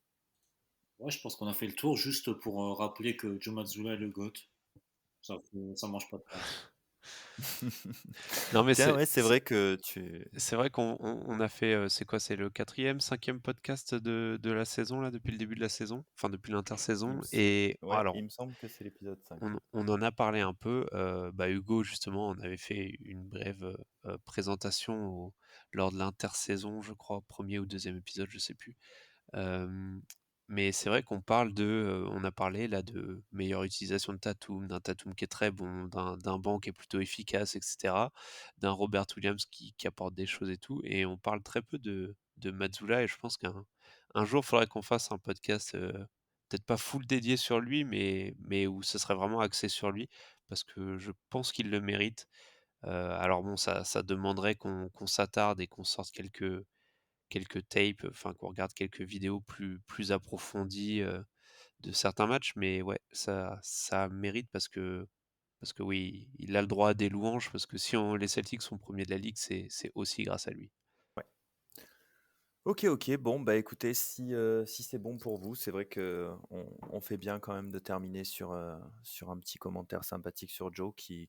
Ouais, je pense qu'on a fait le tour juste pour rappeler que Joe Mazzulla est le GOAT. Ça mange pas de pain. Non, mais Tiens, ouais, c'est vrai que c'est vrai qu'on a fait, c'est quoi? C'est le 4e, 5e podcast de la saison, là, depuis le début de la saison? Enfin, depuis l'intersaison. Et ouais, alors, il me semble que c'est l'épisode 5. on en a parlé un peu. Hugo, justement, on avait fait une brève présentation lors de l'intersaison, je crois, premier ou deuxième épisode, je sais plus. Mais c'est vrai qu'on parle on a parlé là de meilleure utilisation de Tatum, d'un Tatum qui est très bon, d'un banc qui est plutôt efficace, etc. D'un Robert Williams qui apporte des choses et tout. Et on parle très peu de Mazzulla, et je pense qu'un jour, il faudrait qu'on fasse un podcast, peut-être pas full dédié sur lui, mais où ce serait vraiment axé sur lui, parce que je pense qu'il le mérite. Alors bon, ça demanderait qu'on s'attarde et qu'on sorte quelques tapes, enfin qu'on regarde quelques vidéos plus approfondies de certains matchs, mais ouais, ça mérite parce que oui, il a le droit à des louanges, parce que si les Celtics sont premiers de la ligue, c'est aussi grâce à lui. Ok, bon, bah écoutez, si c'est bon pour vous, c'est vrai que on fait bien quand même de terminer sur un petit commentaire sympathique sur Joe qui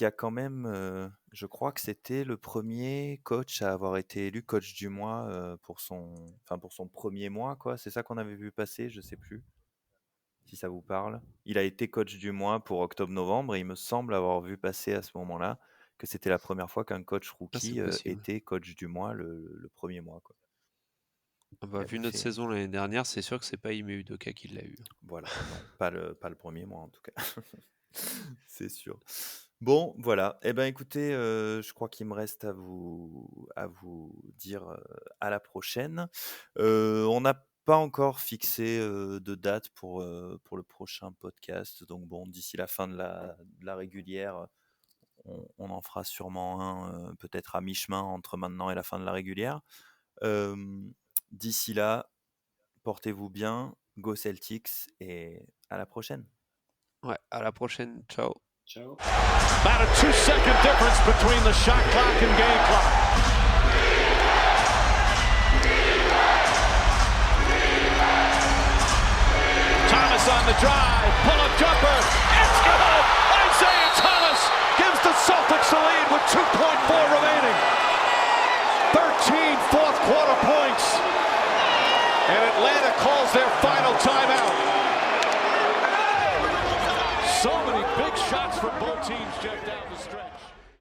a quand même, je crois que c'était le premier coach à avoir été élu coach du mois pour son premier mois, quoi. C'est ça qu'on avait vu passer, je sais plus si ça vous parle. Il a été coach du mois pour octobre-novembre, et il me semble avoir vu passer à ce moment-là que c'était la première fois qu'un coach rookie était coach du mois le premier mois, quoi. Vu notre saison l'année dernière, c'est sûr que c'est pas Ime Udoka qui l'a eu. Voilà, non, pas le premier mois en tout cas. C'est sûr. Bon, voilà. Eh ben écoutez, je crois qu'il me reste à vous dire à la prochaine. On n'a pas encore fixé de date pour le prochain podcast. Donc bon, d'ici la fin de la régulière, on en fera sûrement un, peut-être à mi-chemin entre maintenant et la fin de la régulière. D'ici là, portez-vous bien, go Celtics, et à la prochaine. Ouais, à la prochaine. Ciao. Ciao. About a 2-second difference between the shot clock and game clock. Thomas on the drive. calls their final timeout. So many big shots from both teams, Jeff, down the stretch.